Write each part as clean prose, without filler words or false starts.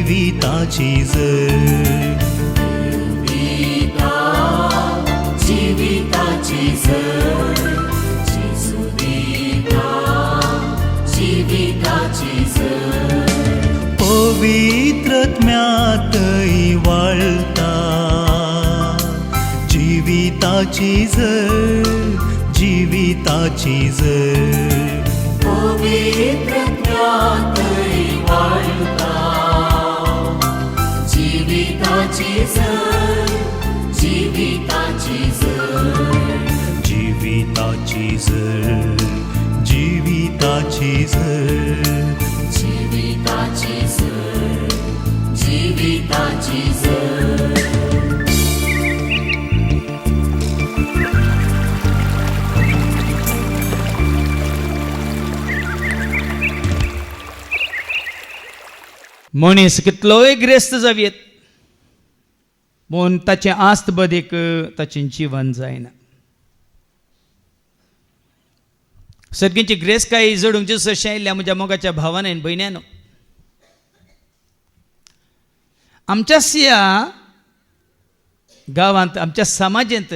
जीविताची झर, जीविताची झर, जेजू दिता जीविताची झर. पवित्रत्म्यातही वाळता जीविताची झर, जीविताची झर. पवित्रत्म्यातही वाळता जीविताची झर, जीविताची झर. जीविताची झर, जीविताची झर. जीविताची झर, जीविताची झर. मनीस कितलोय ग्रेस्त जावयेत म्हूण ताचें आस्त बदेक ताचें जीवन जायना. सर्गींची ग्रेस काय जडूंक जसं आयिल्ल्या म्हज्या मोगाच्या भावान आनी भयण्यानो, आमच्या सिया गांवांत आमच्या समाजांत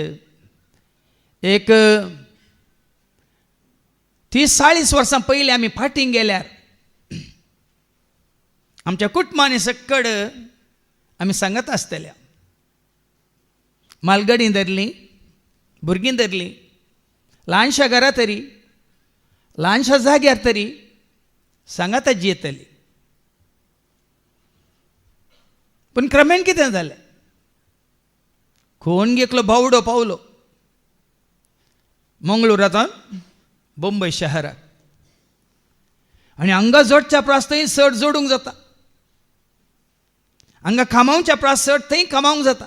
एक 30-40 वर्सां पयलीं आमी फाटीं गेल्यार आमच्या कुटुंबांनी सकड आमी सांगत आसतल्या, मालगाडी धरली, भुरगीं धरली, ल्हानशा घरा तरी, ल्हानशा जाग्यार तरी सांगात जी येतली. पूण क्रमेण कितें जालें, कोण एकलो बावडो पावलो मंगळुरांतल्यान बंबय शहराक, आनी हांगा जोडच्या प्रास थंय चड जोडूंक जाता, हांगा कामावच्या प्रास चड थंय कामावंक जाता.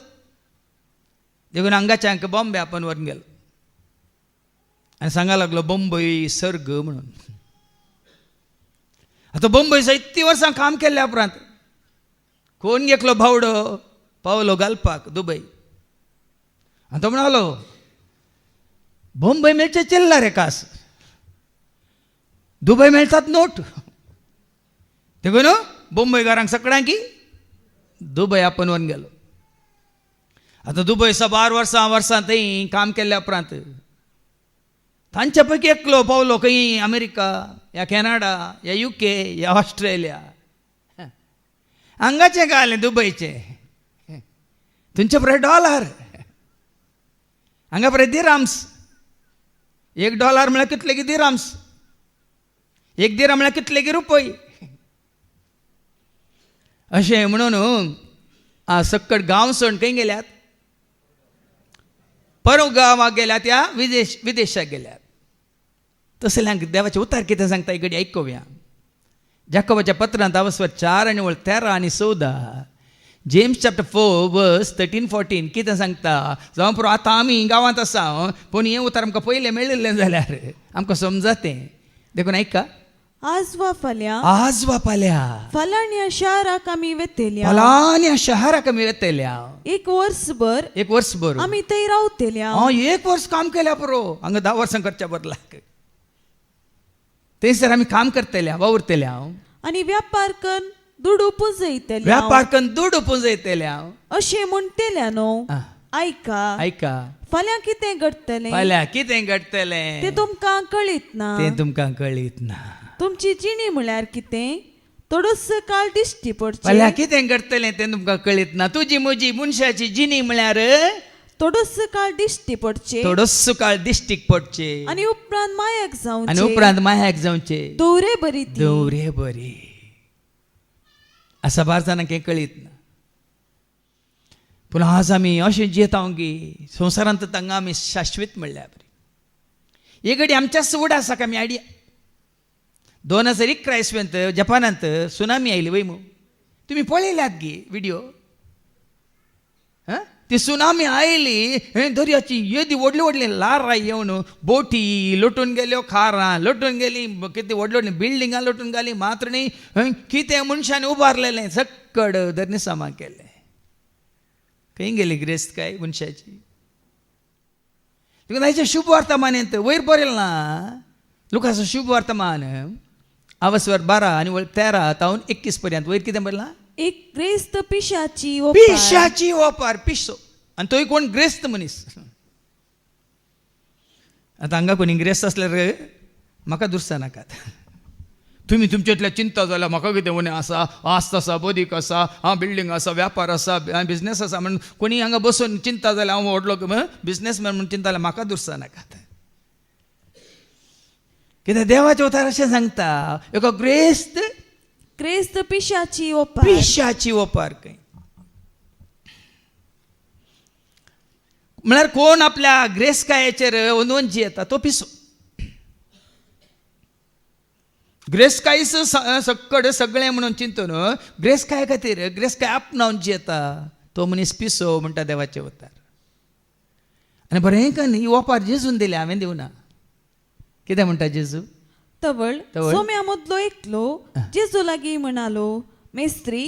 देखून हांगाच्या हांकां बॉम्बे आपण व्हरून गेलो आनी सांगा लागलो बंबय सर्ग म्हणून. आतां बंबयचो इतली वर्सां काम केल्ल्या उपरांत कोण एकलो भावडो पावलो घालपाक दुबय. आनी तो म्हणलो बंबय मेळचे चिल्ला रे कास, दुबय मेळटात नोट. देखून बंबयकारांक सगळ्यांक दुबय आपण व्हरून गेलो. आतां दुबय 12 वर्सां थंय काम केल्ल्या उपरांत तांच्या पैकी एकलो पावलो खंय अमेरिका या कॅनडा या UK या ऑस्ट्रेलिया. हांगाचें घालें दुबयचे, तुमचे पळय डॉलर, हांगा पळय दिराम्स. $1 म्हळ्यार कितले की दिराम्स, 1 दिराम म्हळ्यार कितले की रुपय. अशें म्हणून सकट गांव सोडून खंय गेल्यात, परव गांवाक गेल्यात या विदेशाक गेल्यात. तसल्यांक देवाचें उतार कितें सांगता घडी आयकुया. जाकोबाच्या पत्रांत 4:13 आनी 14, जेम्स चॅप्टर 4:13-14 कितें सांगता. जावं पुरो आतां आमी गांवांत आसा पूण हें उतार आमकां पयलें मेळिल्लें जाल्यार आमकां समजतें. देखून आयका, आज वा फाल्यां फलाण्या शहराक आमी वेतेल्या, फलाण्या शहराक आमी वेतेल्या. एक वर्सभर आमी थंय रावतेल्या. 1 वर्स काम केल्या पुरो, हांगा 10 वर्सां करच्या बदलाक थंयसर आमी काम करतल्या, वावुरतल्या. आनी व्यापार करून दुडू पुंजयतल्या. अशें म्हणटेल्या न्हू. आयका, फाल्यां कितें घडटलें तें तुमकां कळीत ना. तुमची जिणी म्हळ्यार कितें, थोडोस काळ दिश्टी पडचे. फाल्यां कितें घडटलें तें तुमकां कळीत ना. तुजी म्हजी मनशाची जिणी म्हळ्यार थोडोस काळ दिश्टी पडचे. आनी उपरांत मायाक जावचे. दवरे बरी असा 12 जाणांक हें कळीत ना. पूण आज आमी अशें जियेता की संवसारांत तांगा आमी शाश्वत म्हणल्यार बरी. हे घडी आमच्या सुवड आसा का आमी आयडिया. 2001 इसव्यांत जपानांत सुनामी आयली वय. तुमी पळयल्यात गे व्हिडिओ. ती सुनामी आयली, दर्याची येदी व्हडली लारां येवन बोटी लोटून गेल्यो, खारां लोटून गेली, कितें व्हडली बिल्डिंगां लोटून गेली. मात्र न्ही कितें मनशांनी उबारलेलें सक्कड धर्निसामा केलें. खंय गेली ग्रेस्त काय मनशाची. देखून हाचें शुभ वर्तमान वयर बरयलें ना. लुकाचो शुभ वर्तमान अवस्वर 12 आणि 13 तावन 21 पर्यंत वयर कितें म्हणला एक ग्रेस्त पिशाची पिशाची ओपार पिशो आणि तोय कोण ग्रेस्त मनीस. आता हांगा कोणी ग्रेस्त असल्यार म्हाका दुरसा नाकात. तुमी तुमच्यातल्या चिंता जाल्या म्हाका कितें म्हणे आसा आस्त आसा बदीक आसा बिल्डींग आसा व्यापार आसा बिझनेस आसा म्हणून कोणी हांगा बसून चिंता जाल्या हांव व्हडलो बिझनेसमॅन म्हणून चिंता जाल्यार म्हाका दुरसा नाकात. कित्याक देवाचे उतार अशें सांगता एक ग्रेस्त पिशाची पिशाची ओपार खंय. म्हळ्यार कोण आपल्या ग्रेस्कायेचेर वंची येता तो पिसो. ग्रेस्कायस सक्कड सगळें म्हणून चिंतून ग्रेस्काय खातीर ग्रेस्काय आपणावची येता तो मनीस पिसो म्हणटा देवाचे उतार. आनी बरें कन्न ही ओपार जेजून दिल्या हांवें दिवना. कितें म्हणटा जेजू तवळ सोम्या मदलो एकलो जेजू लागीं म्हणालो मेस्त्री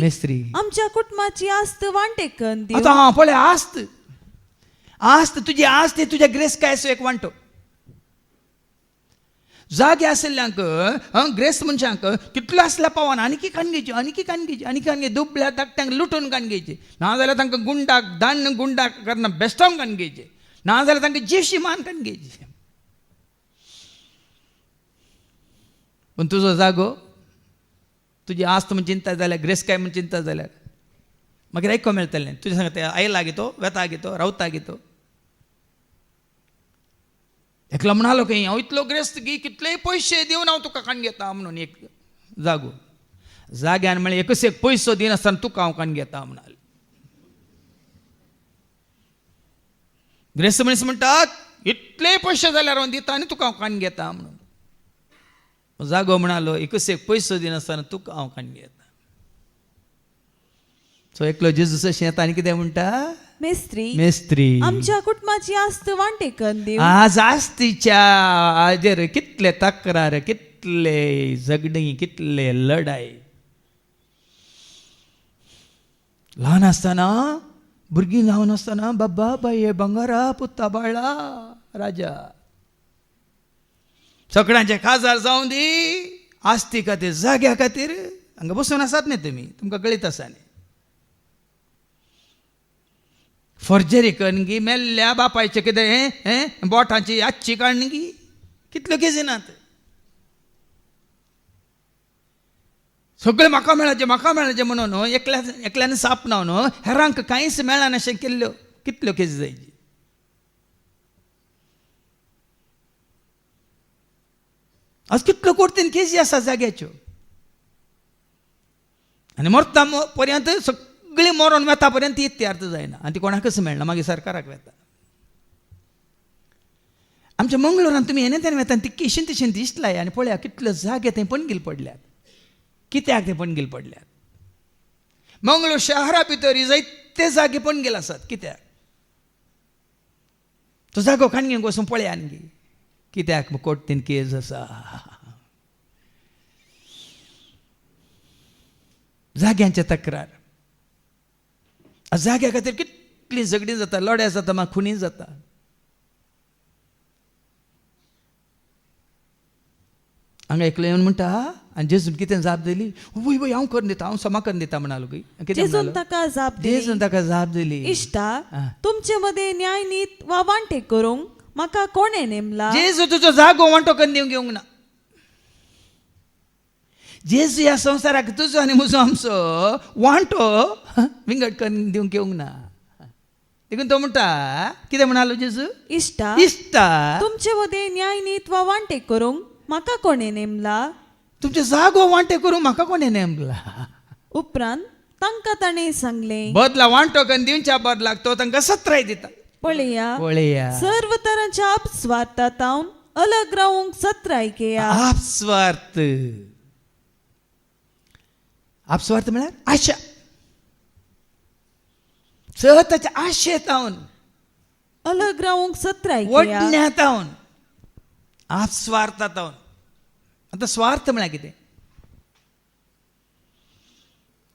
आमच्या कुटुंबाची आस्त वांटेकन दिव. आतां पळय आस्त तुजी आस्त तुज्या ग्रेस्कायचो एक वांटो. जागे आशिल्ल्यांक ग्रेस्त मनशांक कितलो आसल्या पावान आनीकी काणगेची दुबळ्या धाकट्यांक लुटून काणगेची नाजाल्यार तांकां गुंडाक करना बेस्टोन काणगेची नाजाल्यार तांकां जेशी मान काणगेची. पूण तुजो जागो तुजी आस्त म्हण चिंता जाल्यार ग्रेस्काय म्हण चिंता जाल्यार मागीर आयको मेळटलें तुजे सांगता आयला घेतो वेता घेतो रावता घेतो. एकलो म्हणालो की हांव इतलो ग्रेस्त की कितलेय पयशे दिवन हांव तुका काण घेता म्हणून एक जागो जाग्यान म्हळ्यार एकच एक पयसो दिनासतना तुका हांव काण घेता म्हणाले. ग्रेस्त मनीस म्हणटात इतले पयशे जाल्यार हांव दिता आनी तुका हांव काण घेता म्हणून. जागो म्हणालो एकच एक पयसो दिनासतना तुका हांव काण घेता. सो एकलो जेजूस अशें येता आनी कितें म्हणटा मेस्त्री आमच्या कुटुंबाची आस्त वांटेकन दिव. आज आस्तीच्या हाजेर कितले तक्रार कितले झगडी कितले लढाई. ल्हान आसतना भुरगीं ल्हान आसतना बाबा बाये बंगारा पुत्ता बाळा राजा सगळ्यांचे काजार जावं दी आस्ती खातीर जाग्या खातीर हांगा बसून आसात न्ही तुमी तुमकां कळीत आसा न्ही. फॉर्जरी करणगी मेल्ल्या बापायचे कितें बोटांची आजची काणगी कितल्यो केजिनात. सगळे म्हाका मेळचे म्हणून एकल्यान सापनावन हेरांक कांयच मेळना अशें केल्ल्यो कितल्यो केजी जायची. आज कितल्यो कोर्तीन केजी आसा जाग्याच्यो आनी मरता पर्यंत सगळी मरोन वेता पर्यंत ती इत्यार्थ जायना आनी ती कोणाकच मेळना मागीर सरकाराक वेता. आमच्या मंगळुरान तुमी येणे तेन्ना वेता ती केशीन तशें दिसलाय आनी पळया कितल्यो जागे थंय पणगील पडल्यात. कित्याक ते पणगील पडल्यात. मंगळूर शहरा भितर जायते जागे पणगील आसात. कित्याक तो जागो काणगेक वचून पळया आनी कित्याक कोर्टीन केस आसा. जाग्यांचे तक्रार जाग्या खातीर कितली झगडी जाता लढाई जाता मागीर खुनी जाता. हांगा एकलो येवन म्हणटा आनी जेजून कितें जाप दिली वय वय हांव करून दिता हांव समा करून दिता म्हणालो की जेजून ताका जाप दिली इश्टा तुमचे मध्ये न्याय नीत वा वांटे करूंक म्हाका कोणे नेमला. जेजू तुजो जागो वांटो करून दिवंक येवंक ना. जेजू ह्या संवसाराक तुजो आनी म्हजो आमचो वांटो विंगड करून दिवंक येवंक ना. देखून तो म्हणटा कितें म्हणालो जेजू इश्टा तुमचे मध्ये न्याय नीत वा वांटे करूंक म्हाका कोणे नेमला. तुमचो जागो वांटे करूंक म्हाका कोणे नेमला. उपरांत तांकां ताणें सांगलें बदला वांटो करून दिवच्या बदलाक तो तांकां सत्राय दिता. पळया सर्व तरांच्या अपस्वार्थांतावन अलग रावूंक सत्राय केया. अपस्वार्थ म्हळ्यार आशा स्वताच्या आशेतावन अलग रावूंक सत्राय केया. वडण्यातावन अपस्वार्थातावन. आता स्वार्थ म्हळ्यार कितें.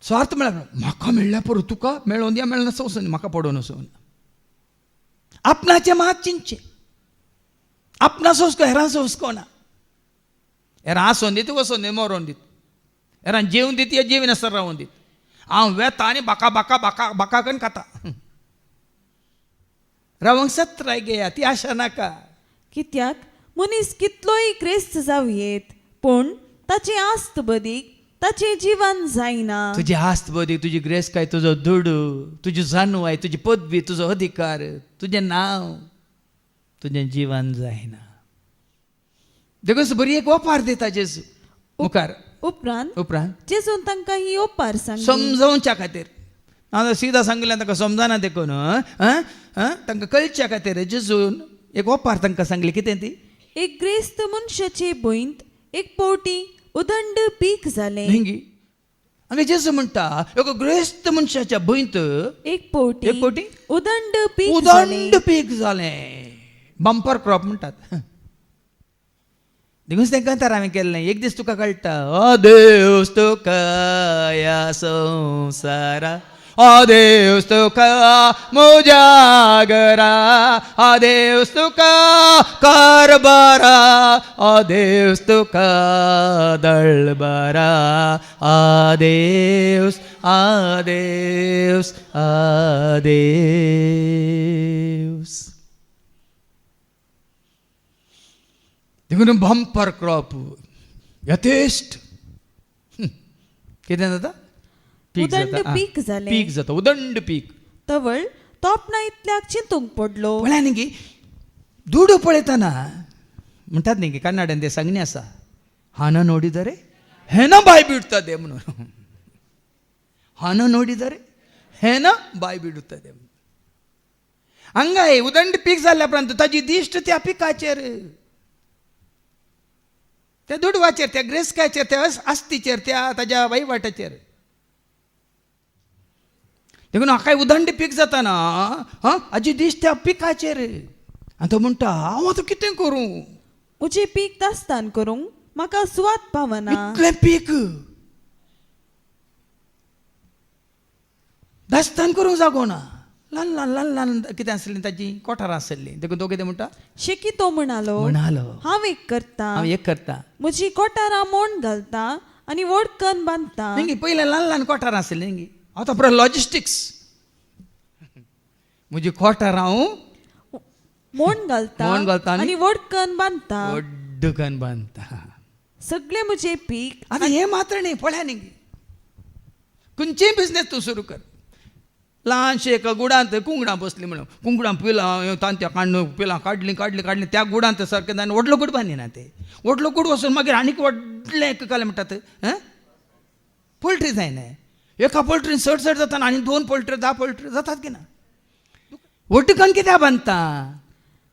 स्वार्थ म्हळ्यार म्हाका मेळ्ळ्या पुरो तुका मेळोवन दिया मेळना वचून म्हाका पडोवन वचून आपणाचे मात चिंतचे आपणाचो हुस्को हेरांचो हुस्को ना. एरा आसोन दीत वसोन दीत मरोन दीत एरा जेवन दीत या जेवी नासतना रावून दीत हांव वेता आनी बाका बाका बाका बाका करून खाता रावंक सत्राय गेया ती आशा नाका. कित्याक मनीस कितलोय क्रेस्त जावयेत पूण ताची आस्त बदीक ताचे जीवन जायना. तुजी आस्त बदी तुजी ग्रेस काय तुजो दुडू तुजी जाणवाय तुजी पदवी तुजो अधिकार तुजें नांव तुजें जीवन जायना. देखून बरी एक ओपार दिता जेजू मुखार उपरांत जेजून तांकां ही ओपार सांगली समजावच्या खातीर. हांव सीधा सांगलें ताका समजना देखून तांकां कळच्या खातीर जेजून एक ओपार तांकां सांगली. कितें ती? एक ग्रेस्त मनशाचे भुंयत एक पोवटी उदंड पीक जालें. हांगा जेजू म्हणटा एक ग्रेस्त मनशाच्या भुंयत एक पोवटी उदंड पीक जालें. बंपर क्रॉप म्हणटात. देखून तें कांतार हांवें केल्लें. एक दीस तुका कळटा देवस तुका ह्या संवसारा देवस तुका म्हज्या घरा देवस तुका कारबारा देवस तुका दळबारा देवस देवस देवस. देखून बंपर क्रॉप यथेष्ट कितें जाता? पीक जालें. पीक जाता उदंड पीक. तवळ तोपणा इतल्याक चिंतूंक पडलो. म्हळ्यार न्ही गी दुडू पळयतना म्हणटात न्ही गी कन्नडान ते सांगणी आसा हाना नोडिदरे हेना बाय बिडता दे म्हणून. हाना नोडिदरे हेना बाय बिडता दे. हांगा उदंड पीक जाल्ल्या उपरांत ताजी दिश्ट त्या पिकाचेर त्या दुडवाचेर त्या ग्रेस्काचेर त्या आस्तीचेर त्या ताज्या वैवाटाचेर. देखून हाका उदंड पीक जाता हाजी दिश्ट त्या पिकाचेर. आनी तो म्हणटा हांव आतां कितें करूं? म्हजें पीक दास्तान करूंक म्हाका सुवात पावना. इतलें पीक दास्तान करूंक जागो ना. ल्हान ल्हान ल्हान ल्हान कितें आसलीं ताजी कोठारां आसलीं. देखून तो कितें म्हणटा शेकितो म्हणालो हांव एक करता म्हजी कोठारां मोड घालता आनी वडकन बांदता. पयलें ल्हान ल्हान कोठारां आसलीं न्ही. आतां पुरो लॉजिस्टिक्स. म्हजी कोठारां हांव मोड घालता आनी वडकन बांदता. वड्डकन बांदता. सगळें म्हजें पीक. आतां हें मात्र न्ही पळया न्ही खंयचेय बिझनेस तूं सुरू कर. ल्हानशे एका गुडांत कुंगडां बसलीं म्हणून कुंगडां पिलां तांत्या काडून पिलां काडलीं त्या गुडांत सारकें जावन व्हडलो गूड बांदिना ते. व्हडलो गूड वचून मागीर आनीक व्हडलें केलें म्हणटात पोल्ट्री जायना. एका पोल्ट्रीन सट जाता आनी 2 पोल्ट्री 10 पोल्ट्री जातात की ना. वड्डकन कित्याक बांदता?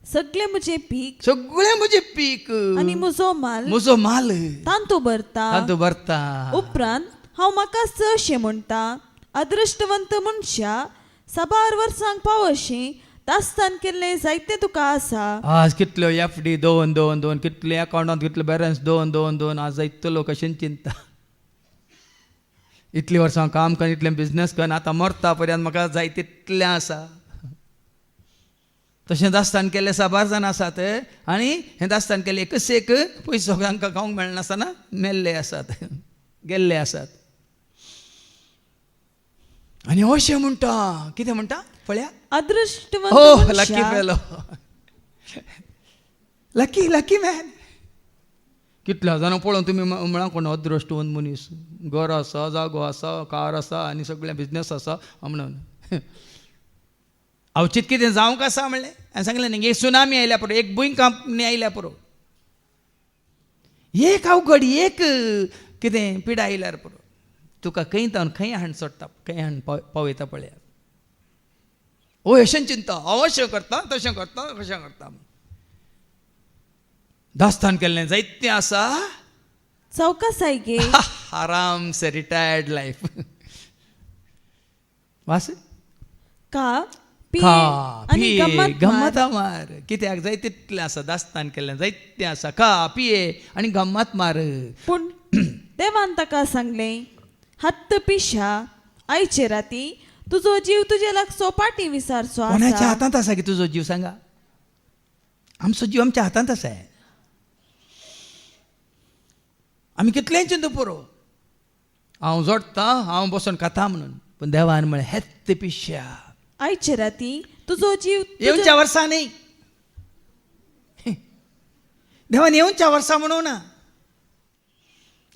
सगळें म्हजें पीक सगळें म्हजें पीक आनी म्हजो माल तांतू भरता. उपरांत हांव म्हाका चडशें म्हणटा अदृश्टवंत मनशा 7 वर्सांक पावशें दास्तान केल्लें जायतें तुका आसा. आज कितल्यो FD 2 कितले अकाउंटांत कितले बॅलन्स 2 आज जायतलो कशें चिंता. इतलीं वर्सां काम करून इतलें बिझनेस करून आतां मरता पर्यंत म्हाका जाय तितलें आसा. तशें दास्तान केल्ले 7 जाण आसात आनी हें दास्तान केल्लें एकच पयसो तांकां खावंक मेळनासतना मेल्ले आसात गेल्ले आसात. आनी अशें म्हणटा कितें म्हणटा पळया अदृश्टवंत लकी फेलो लकी मॅन. कितल्या जाणां पळोवन तुमी म्हळां कोण अदृश्टवंत मनीस. घर आसा जागो आसा कार आसा आनी सगळें बिझनेस आसा म्हणून अवचित कितें जावंक आसा म्हणलें. हांवें सांगलें न्ही एक सुनामी आयल्या पुरो एक भुंयकांपणी आयल्या पुरो एक अवघड एक कितें पिडा आयल्यार पुरो तुका खंय तावन खंय हाण सोडटा खंय हाण पावयता पळया. ओ अशें चिंता हांव अशें करता तशें करता कशें करता. दास्तान केल्लें जायतें आसा चौकसाय गे आराम से रिटायर्ड लायफ. वास गम्मत मार. कित्याक जाय तितलें आसा दास्तान केल्लें जायतें आसा खा पिये आनी गम्मत मार. पूण देवान ताका सांगलें हत्त पिशा आयचे राती तुजो जीव तुजे लागचो पाटी विसारचो आसा. कोणाच्या हातांत आसा की तुजो जीव सांगा. आमचो जीव आमच्या हातांत आसा. आमी कितलेंच पुरो हांव जोडटा हांव बसून खाता म्हणून पण देवान म्हळें हेत्ते पिश्या आयचे राती तुजो जीव येवच्या वर्सा न्ही देवान येवच्या वर्सा म्हणूं ना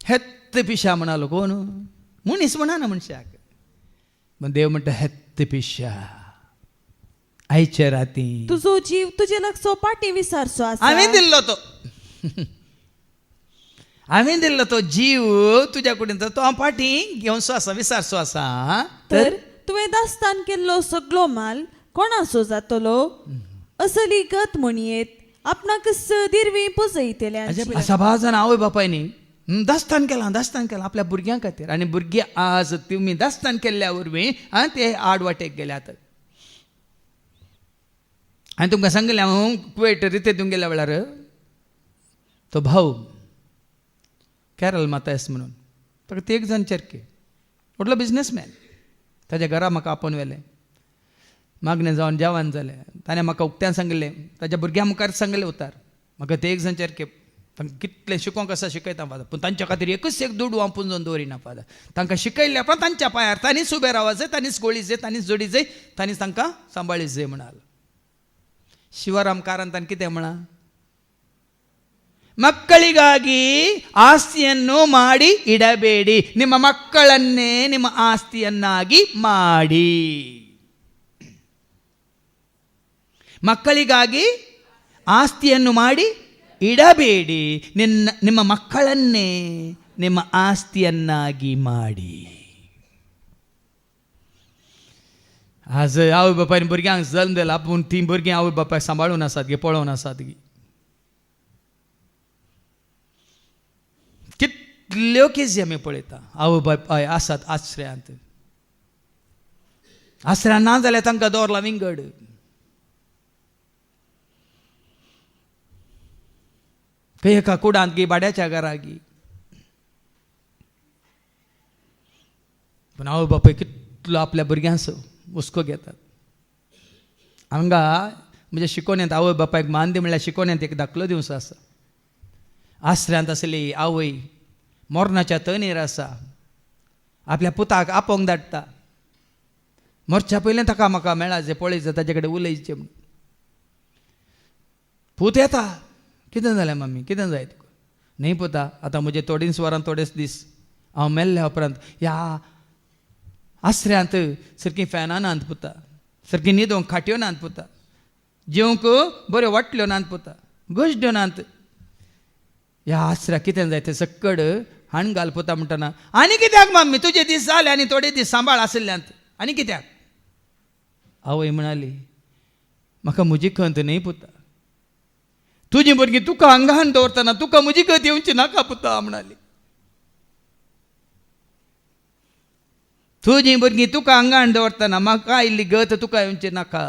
हेत्ते पिश्या म्हणालो कोण मनीस म्हणना मनशाक पण देव म्हणटा हेत्ते पिश्या आयचे राती तुजो जीव तुजे लागचो पाटी विसारचो आसा हांवें दिल्लो तो जीव तुज्या कडेन तो हांव फाटीं घेवचो आसा विसारचो आसा तर तुवें दास्तान केल्लो सगळो माल कोणाचो जातलो असली गत म्हणयेत आपणाक दिरवी पुजयतल्यांची सभा जाण आवय बापायनी दास्तान केलां आपल्या भुरग्यां खातीर आनी भुरगीं आज तुमी दास्तान केल्ल्या वरवीं ते आडवाटेक गेल्यात हांवें तुमकां सांगलें हांव कुवेट रितेतून गेल्या वेळार तो भाऊ कॅरल मातायस म्हणून ताका ते एक जण चेरके व्हडलो बिझनेसमॅन ताच्या घरा म्हाका आपोवन व्हेलें मागणें जावन जेवण जालें ताणें म्हाका उक्त्यान सांगलें ताच्या भुरग्यां मुखार सांगलें उतार म्हाका ते एक जण चेरके तांकां कितलें शिकोवंक आसा शिकयता फादर पूण तांच्या खातीर एकच एक दुडू हांव पुंजोवन दवरिना फादर तांकां शिकयल्या उपरांत तांच्या पांयार तांणीच उबें रावत जाय तांणीच गोळी जाय तांणीच जोडी जाय तांणीच तांकां सांबाळीत जाय म्हणाल ಶಿವರಾಮ್ ಕಾರಂತನ್ ಕಿತೆ ಮಣ ಮಕ್ಕಳಿಗಾಗಿ ಆಸ್ತಿಯನ್ನು ಮಾಡಿ ಇಡಬೇಡಿ ನಿಮ್ಮ ಮಕ್ಕಳನ್ನೇ ನಿಮ್ಮ ಆಸ್ತಿಯನ್ನಾಗಿ ಮಾಡಿ ಮಕ್ಕಳಿಗಾಗಿ ಆಸ್ತಿಯನ್ನು ಮಾಡಿ ಇಡಬೇಡಿ ನಿಮ್ಮ ಮಕ್ಕಳನ್ನೇ ನಿಮ್ಮ ಆಸ್ತಿಯನ್ನಾಗಿ ಮಾಡಿ आज आवय बापायन भुरग्यांक जल्म दिला पूण ती भुरगीं आवय बापायक सांबाळून आसात गे पळोवन आसात गे कितल्यो केसी आमी पळयता आवय बापाय आसात आश्रयांत आश्रयान ना जाल्यार तांकां दवरला विंगड खंय एका कुडांत गी भाड्याच्या घरा गी पूण आवय बापाय कितलो आपल्या भुरग्यांचो हुस्को घेतात हांगा म्हणजे शिकोवण्यांत आवय बापायक मान दी म्हणल्यार शिकोवण्यांत एक दाखलो दिवचो आसा आश्रयांत आसली आवय मोरणाच्या तणेर आसा आपल्या पुताक आपोवंक धाडटा मरच्या पयलें ताका म्हाका मेळा जे पळयत ताचे कडेन उलयचें म्हूण पूत येता कितें जालें मम्मी कितें जाय तुका न्ही पुता आतां म्हजे थोडींच वरां थोडेच दीस हांव मेल्ल्या उपरांत ह्या आश्रयांत सारकी फॅनां नात पुता सारकी न्हिदोवंक खाट्यो नात पुता जेवंक बऱ्यो वाटल्यो नात पुता गोश्ट्यो नात ह्या आश्रयाक कितें जाय तें सक्कड हाण घाल पुता म्हणटना आनी कित्याक मम्मी तुजे दीस जाले आनी थोडे दीस सांबाळ आशिल्ल्यांत आनी कित्याक आवय म्हणाली म्हाका म्हजी खंत न्ही पुता तुजी भुरगीं तुका आंगान दवरतना तुका म्हजी खंत येवची नाका पुता म्हणाली तुजी भुरगीं तुका आंगाण दवरतना म्हाका इल्ली गत तुका येवची नाका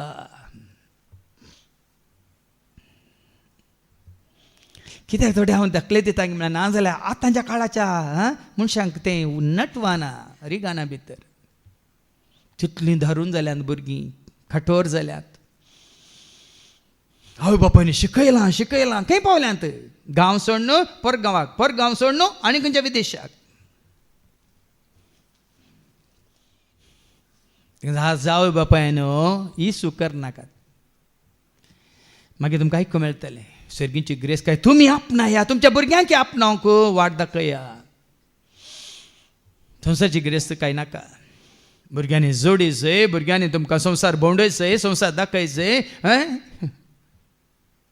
कित्याक थोडे हांव धाकले दिता म्हळ्यार ना जाल्यार आतांच्या काळाच्या मनशांक तें नटवाना रिगाना भितर तितलीं धारून जाल्यात भुरगीं कठोर जाल्यात आवय बापायनी शिकयलां खंय पावल्यांत गांव सोडून परगांवाक परगांव सोडून आनी खंयच्या विदेशाक जावय बापायनो ही सुकर नाकात मागीर तुमकां आयकूंक मेळटलें सर्गीची ग्रेस काय तुमी आपणाया तुमच्या भुरग्यांक आपणावंक वाट दाखया संवसारची ग्रेस काय नाका भुरग्यांनी जोडीचंय भुरग्यांनी तुमकां संवसार भोंवडयचंय संवसार दाखयचंय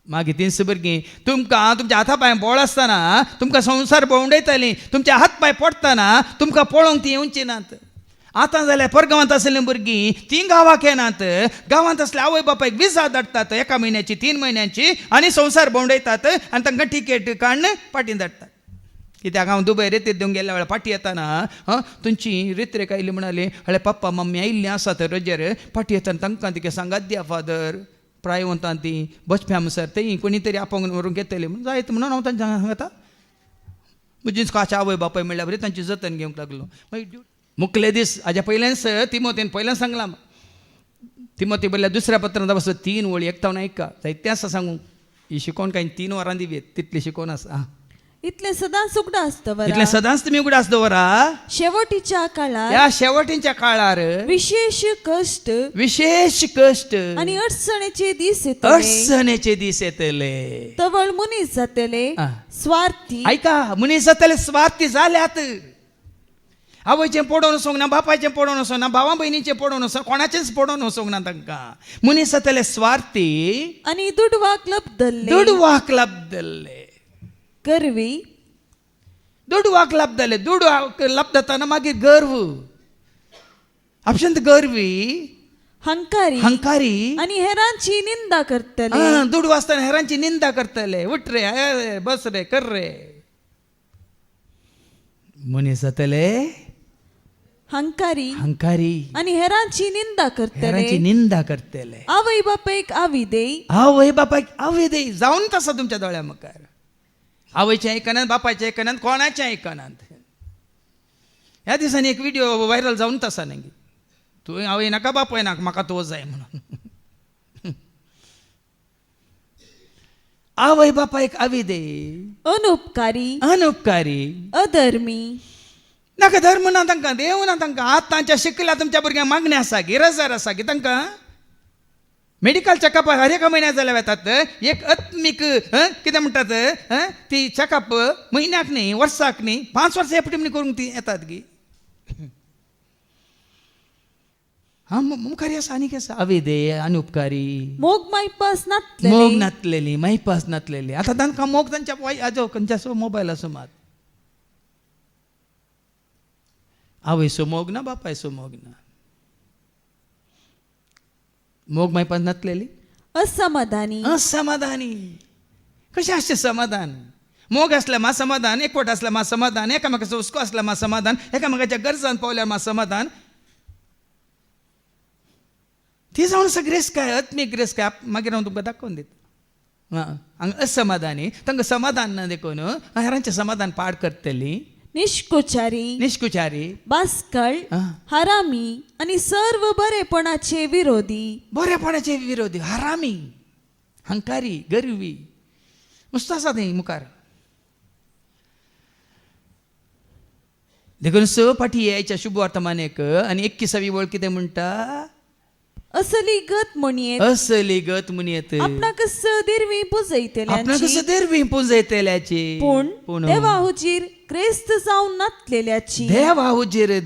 मागीर तीच भुरगीं तुमकां तुमच्या हाता पांय बोळ आसतना तुमकां संवसार भोंवडयतालीं तुमच्या हात पांय पडटना तुमकां पळोवंक ती येवची नात आतां जाल्यार परगांवांत आसलीं भुरगीं तीं गांवांक येनात गांवांत असले आवय बापायक विजा धाडटात 1 म्हयन्याची 3 म्हयन्यांची आनी संवसार भोंवडयतात आनी तांकां टिकेट काडून फाटीं धाडटात कित्याक हांव दुबय रेतीर देवंक गेल्या वेळार फाटीं येताना तुमची रेत्रेक आयली म्हणाली हळे पप्पा मम्मी आयिल्लीं आसात रजेर फाटीं येताना तांकां तिका सांगात दिया फादर प्रायवंतान ती बसप्या म्हणसर तें कोणी तरी आपोवंक व्हरूंक येतली म्हणून जायत म्हणून हांव तांच्या सांगता म्हजीच काच्या आवय बापाय म्हणल्यार बरें तांची जतन घेवंक लागलो मागीर मुखले दीस हाज्या पयल्याच तिमोथेन पयलें सांगलां तिमोथी बरल्या दुसऱ्या पत्रांत बस 3 वळी एकतावन आयका जायतें आसा सांगू ही शिकोवन कांय 3 वरां दिवेत तितली शिकोवन आसा इतले सदांच उगडा असतं इतले सदांच तुम्ही उगडा असतो वरा शेवटीच्या काळात या शेवटीच्या काळार विशेष कष्ट आणि अडचणीचे दीस येतले अडचणीचे दीस येतले तवळ मुनीस जातले हा. स्वार्थी ऐका मुनी जातले स्वार्थी झाल्यात आवयचें पडोवन वचोंक ना बापायचें पडोवन वचोंक ना भावा बहिणीचें पडोवन वचोंक कोणाचेंच पडोवन वचोंक ना तांकां मुनीस जातले स्वार्थी आणि दुडवाक लब्धले दुडवाक लाभदले गर्वी दुडवाक लाभदले दुडवाक लाभताना मागीर गर्व आपशंत गर्वी हंकारी आणि हेरांची निंदा करतले दुडू आसतना हेरांची निंदा करतले उठ रे ए, बस रे कर रे मुनीस जातले हंकारी आणि हेरांची निंदा हेरांची करतले निंदा करतले आवय बापेक आवी देई आवय बापायक आवय दे जाऊन तसा तुमच्या दोळ्या मुखार आवयच्या ऐकनात बापायच्या ऐकनात कोणाच्या ऐकनात ह्या दिसांनी एक व्हिडिओ व्हायरल जाऊन तसा नाही तू आवय नाका बापाय नाका म्हाका तो जाय म्हणून आवय बापायक आवी दे अनुपकारी अधर्मी नाका धर्म ना तांकां देव ना तांकां आतांच्या शिकला तुमच्या भुरग्यांक मागणी आसा गी रजार आसा गी तांकां मेडिकल चेकअप हर एका म्हयन्याक जाल्यार येतात एक आत्मीक कितें म्हणटात ती चेकअप म्हयन्याक न्ही वर्साक न्ही 5 वर्सां एपटी म्हण करूंक ती येतात गी हा मुखारी आसा आनीक आसा अविदे अनुपकारी मोग मायपास मोग नातलेली मायपास नातलेली आतां तांकां मोग तांच्या आजो खंयच्या मोबायलाचो मात आवयचो मोग ना बापायचो मोग ना मोग मायपास नातलेली असमाधानी कशें आसचें समाधान मोग आसल्यार मा समाधान एकवट आसल्यार मा समाधान एकामेकाचो हुस्को आसल्यार मा समाधान एकामेकाच्या गरजान पावल्यार मा समाधान ती जावन आसा ग्रेस काय आत्मीक ग्रेस काय मागीर हांव तुमकां दाखोवन दिता हांगा असमाधानी तांकां समाधान ना देखून हेरांचें समाधान पाड करतली निष्कुचारी बास्कळ हरामी आणि सर्व बरेपणाचे विरोधी हरामी हंकारी गरवी मस्त आसा थंय मुखार देखून स पाठी यायच्या शुभ वर्तमानेक आनी 21वी वळ कितें म्हणटा असली गत म्हणयेत आपणाक सदिरवी पुजयतल्याची पूण देवा हुजीर ग्रेस्त जावन नातलेल्याची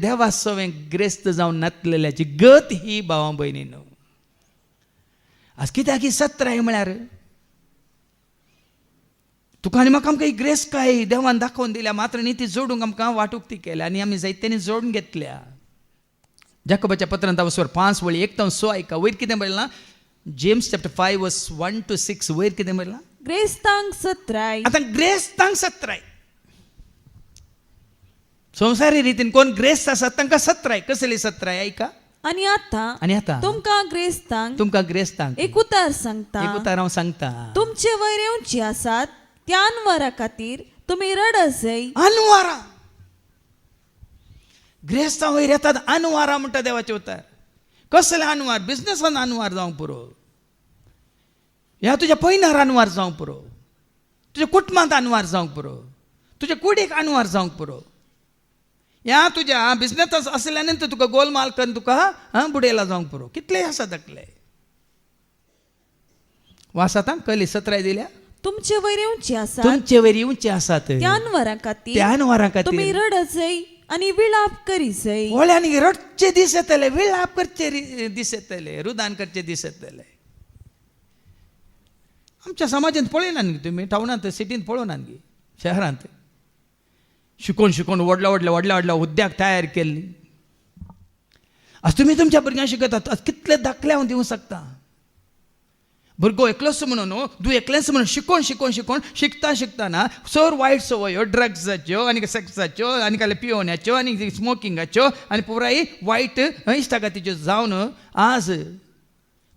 देवा सवें ग्रेस्त जावन नातलेल्याची गत ही भावा भयणीनो आज कित्याक ही 17 म्हळ्यार तुका आनी म्हाका आमकां ही ग्रेस काय देवान दाखोवन दिल्या मात्र न्ही ती जोडूंक आमकां वाटूक ती केल्या आनी आमी जायत्यांनी जोडून घेतल्या जाकोबाच्या पत्रांत वचवर 5 वळी 1 ते 6 ऐका वयर कितें बरयलां जेम्स चॅप्टर 5 वर्स 1 to 6 वयर कितें बरयलां ग्रेस्तांक 17 आतां ग्रेस्तांक 17 संवसारी रितीन कोण ग्रेस्त आसात तांकां 17 कसली 17 ऐका आणि आता तुमकां ग्रेस्तांक एक उतार हांव सांगता तुमचे वयर येवची आसात त्या अनवरा खातीर तुमी रडसय अनवरा ग्रेस्तां वयर येतात अनवारा म्हणटा देवाचे उतार कसले अनवार बिझनेसान अनवार जावंक पुरो ह्या तुज्या पैनार अनवार जावंक पुरो तुज्या कुटुंबांत अनवार जावंक पुरो तुज्या कुडीक अनवार जावंक पुरो ह्या तुज्या बिझनेस असल्यानंतर तर तुका गोलमाल करून तुका बुडेला जावंक पुरो कितले आसा तकले वासातां कली 17 दिल्या तुमचे वयर येवची आसात त्या अनवरा खातीर तुमी रडसय आणि विलाप करीसय ओळ्यांनी रडचे दीस येतले विलाप करचे दीस येतले रुदान करचे दीस येतले आमच्या समाजांत पळयना न्ही तुमी टावनांत सिटींत पळोवनात गी शहरांत शिकोवन व्हडल्या उद्द्याग तयार केल्ली आज तुमी तुमच्या भुरग्यांक शिकयतात आज कितले दाखले हांव दिवंक शकता भुरगो एकलोच म्हणून तूं एकलेंच म्हणून शिकोवन शिकताना सर वायट संवयो ड्रग्साच्यो आनी सेक्साच्यो आनी काय पियोवण्याच्यो आनी स्मोकिंगाच्यो आनी पुराय वायट इश्टागतीच्यो जावन आज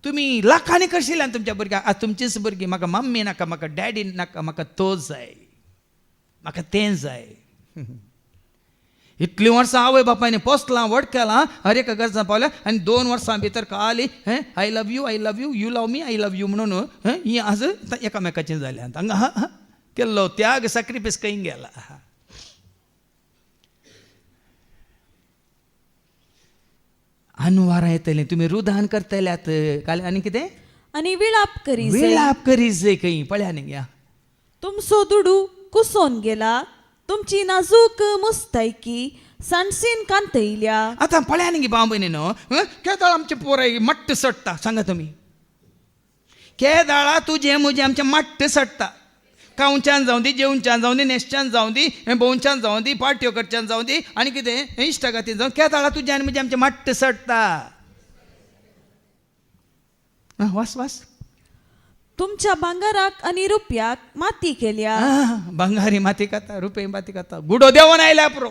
तुमी लाखांनी करशिल्ल्यान तुमच्या भुरग्यांक आज तुमचीच भुरगीं म्हाका मम्मी नाका म्हाका डॅडी नाका म्हाका तो जाय म्हाका तें जाय इतलीं वर्सां आवय बापायनी पोसलां व्हड केलां हर एका गरजां पावल्या आनी 2 वर्सां भितर काली I love you you love me I love you म्हणून ही आज एकामेकाचें जाल्यात हांगा केल्लो त्याग सॅक्रिफायस खंय गेला. अनवारा येतले तुम्ही रुदान करतल्यात काल आनी कितें आणि विलाप करी विलाप करीस खंय पळया न्ही या तुमचो दुडू कुसोन गेला, तुमची नाजूक मुस्तायकी सणसीन कांतयल्या. आतां पळया न्ही भाव भयणीनो, केदाळ आमचे पोराय मट्ट सडटा सांगा तुमी. केदाळा तुजें मुजें आमचें मट्ट सडटा. खावच्यान जावं दी, जेवच्यान जावं दी, न्हेसच्यान जावं दी, भोंवच्यान जावं दी, पार्ट्यो करच्यान जावं दी, आनी कितें इश्टागातीन जावं केदाळा तुजें आनी मुजें आमचें मट्ट सडटा. वास वास तुमच्या भांगाराक आणि रुपयाक माती केल्या. बंगारी माती खाता, रुपये माती खाता. गुडो देवन आयल्या प्रो,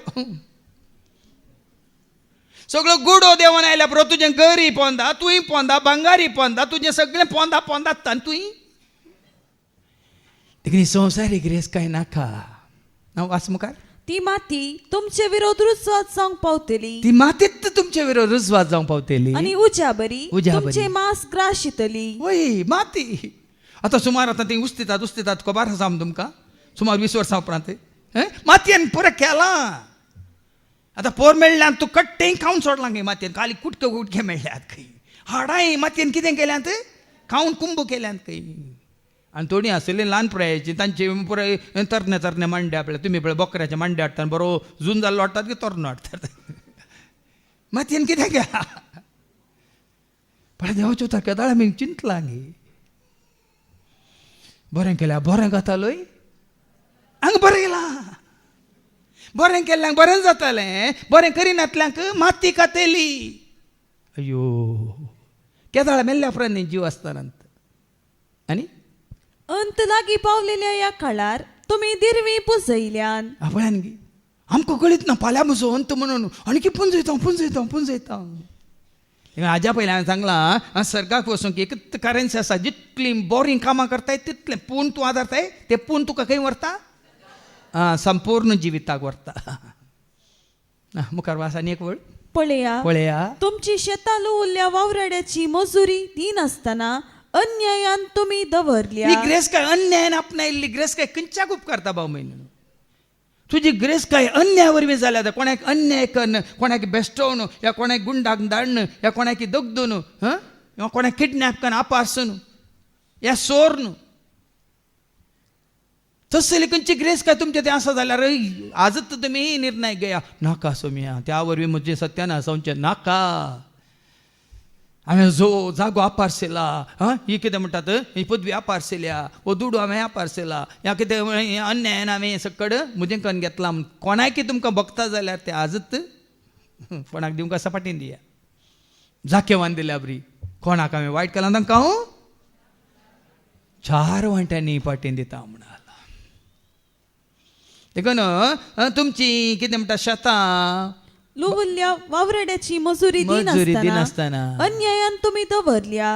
सगळं गुडो देवन आयल्या प्रो. तुजें गरी पोंदा, तुंय पोंदा, बंगारी पोंदा, तुजें सगळें पोंदा पोंदात आनी तुंय देखील संवसारीक रेस काय नाका. हांव वाच मुखार. ती माती तुमचे विरोध रुजवात जावंक पावतली, ती मातीत तुमचे विरोध रुजवात जावंक पावतली आणि उज्याबरी उज्याबरी. तुमचे मांस ग्राशितली. वय माती. आता सुमार आता ती उस्तितात खबर आसा तुमकां सुमार 20 वर्सां उपरांत मातयेन पुरो केला. आतां पोर मेळ्ळ्यान तूं कट्टेय खावन सोडलां खंय मातयेन. खाली कुटके मेळ्ळ्यात खंय. हाडाय मातयेन कितें केल्यात खावन कुंभ केल्यात खंय. आनी थोडीं आसली ल्हान प्रायाची तांचे पुराय तरणे मांडे आपले. तुमी पळय बोकऱ्याचे मांडे हाडटात बरो जून जाल्लो हाडटात की तोरणो हाडटात. मातयेन कितें केला पण देवाच्यो केदाळ आमी चिंतलां गे. बरें केल्या बरें जातालोय, हांगा बरें गेलां. बरें केल्ल्यांक बरें जातालें, बरें करिनातल्यांक माती कातेली. अयो केदाळ मेल्ल्या उपरांत जीव आसतानांत. आनी अंत लागीं पावलेल्या या काळार तुम्ही दिरवी पुंजयल्यान. पळयान गे आमकां कळीत ना फाल्यां म्हजो अंत म्हणून आनी की पुंजयता. हाज्या पयलीं हांवें सांगलां सर्गाक वचून की एक करन्सी आसा. जितली बोरींग कामां करताय तितलें पूण तूं आदारताय तें पूण तुका खंय व्हरता संपूर्ण जिविताक व्हरता. मुखार वास आनी एक वळ पळया तुमची शेतां लुवल्ल्या वावराड्याची मजुरी दिनासतना अन्यायान तुम्ही दवरल्या. ही ग्रेस काय अन्यायान आपणायल्ली ग्रेस काय खंयच्याक उपकारता भाव म्हयनो. तुजी ग्रेस काय अन्याय वरवीं जाल्या. कोणाक अन्याय करन, कोणाक बेश्टोवन, या कोणाक गुंडाक धाडन, या कोणाक दगदून, या कोणाक किडनॅप करून आपासून, या सोरन तसली खंयची ग्रेस काय तुमचे ते आसा जाल्यार आजच तुमी निर्णय घेया नाका सोम्या त्या वरवीं म्हजें सत्यानाश जावचें नाका. हांवें जागो आपारसेला, ही कितें म्हणटात ही पदवी आपारसेल्या, वो दुडू हांवें आपारसेला, या कितें अन्यायान हांवें सकड म्हजें करून घेतलां. कोणाक तुमकां बगता जाल्यार ते आजच कोणाक दिवंक सपाटीन दिया. जाकेवान दिल्या बरी. कोणाक हांवें वायट केलां तांकां हांव 4 वांट्यांनी पाटीन दिता म्हणून. देखून तुमची कितें म्हणटा शेतां लुवल्ल्या वावराड्याची मजुरी दिनासतना अन्यायान तुम्ही दवरल्या.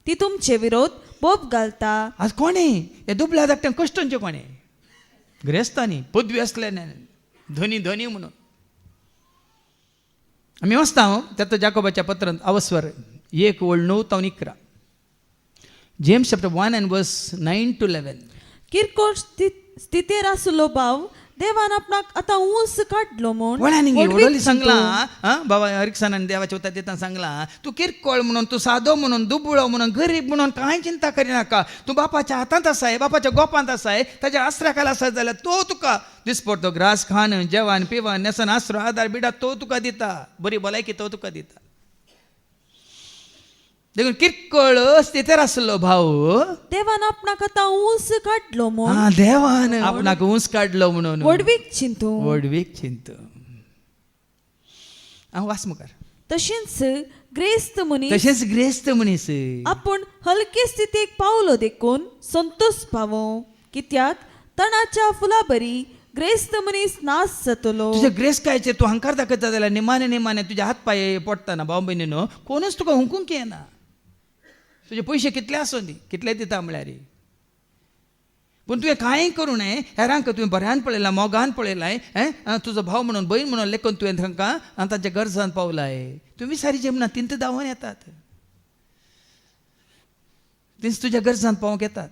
ती तुमचे विरोध बोब घालता. आज कोणे हे दुबळ्या धाकट्यांक कश्टांचे कोणे ग्रेस्तांनी पदवी आसल्याने धनी म्हणून. आमी वाचता त्यात जाकोबाच्या पत्रांत अवस्वर 1:9-11 जेम्स चॅप्टर 1 and verse 9-11. किरकोळ स्थितीर आसलो भाव देवान आपणाक आतां ऊस काडलो म्हूण वडोली सांगला बाबा हरिक्सनान देवाच्या उतर दिता सांगला तूं किरकोळ म्हणून, तूं सादो म्हणून, दुबळो म्हणून, गरीब म्हणून कांय चिंता करिनाका. तूं बापाच्या हातांत आसाय, बापाच्या गोपांत आसाय, ताच्या आसऱ्याखाला आसाय जाल्यार तो तुका दिसपडतो ग्रास खान, जेवण पिवण, नेसन आसरो आदार बिडा तो तुका दिता. बरी भलायकी तो तुका दिता. देखून किरकोळ स्थितीर आसलो भाव देवान आपणाक आतां ऊस काडलो म्हूण देवान आपणाक ऊस काडलो म्हणून वडवीक चिंतू हांव वास मुखार. तशेंच ग्रेस्त मनीस आपूण हलके स्थितीक पावलो देखून संतोष पावो. कित्याक तणाच्या फुला बरी ग्रेस्त मनीस नाश जातलो. तुझ्या ग्रेस कायचेर तूं हंकार दाखयता जाल्यार निमाणे तुझ्या हात पांय पडटाना भाव भयणीनो कोणूच तुका हुंकूंक येना. तुजे पयशे कितले आसूं दी, कितले दिता म्हळ्यार पूण तुवें कांय करूं नये. हेरांक तुवें बऱ्यान पळयलां, मोगान पळयलाय, तुजो भाव म्हणून, भयण म्हणून लेखून तुवें तांकां तांच्या गरजान पावलाय. तुवें विचारीचें म्हणा तिंत धांवन येतात, तींच तुज्या गरजान पावोंक येतात.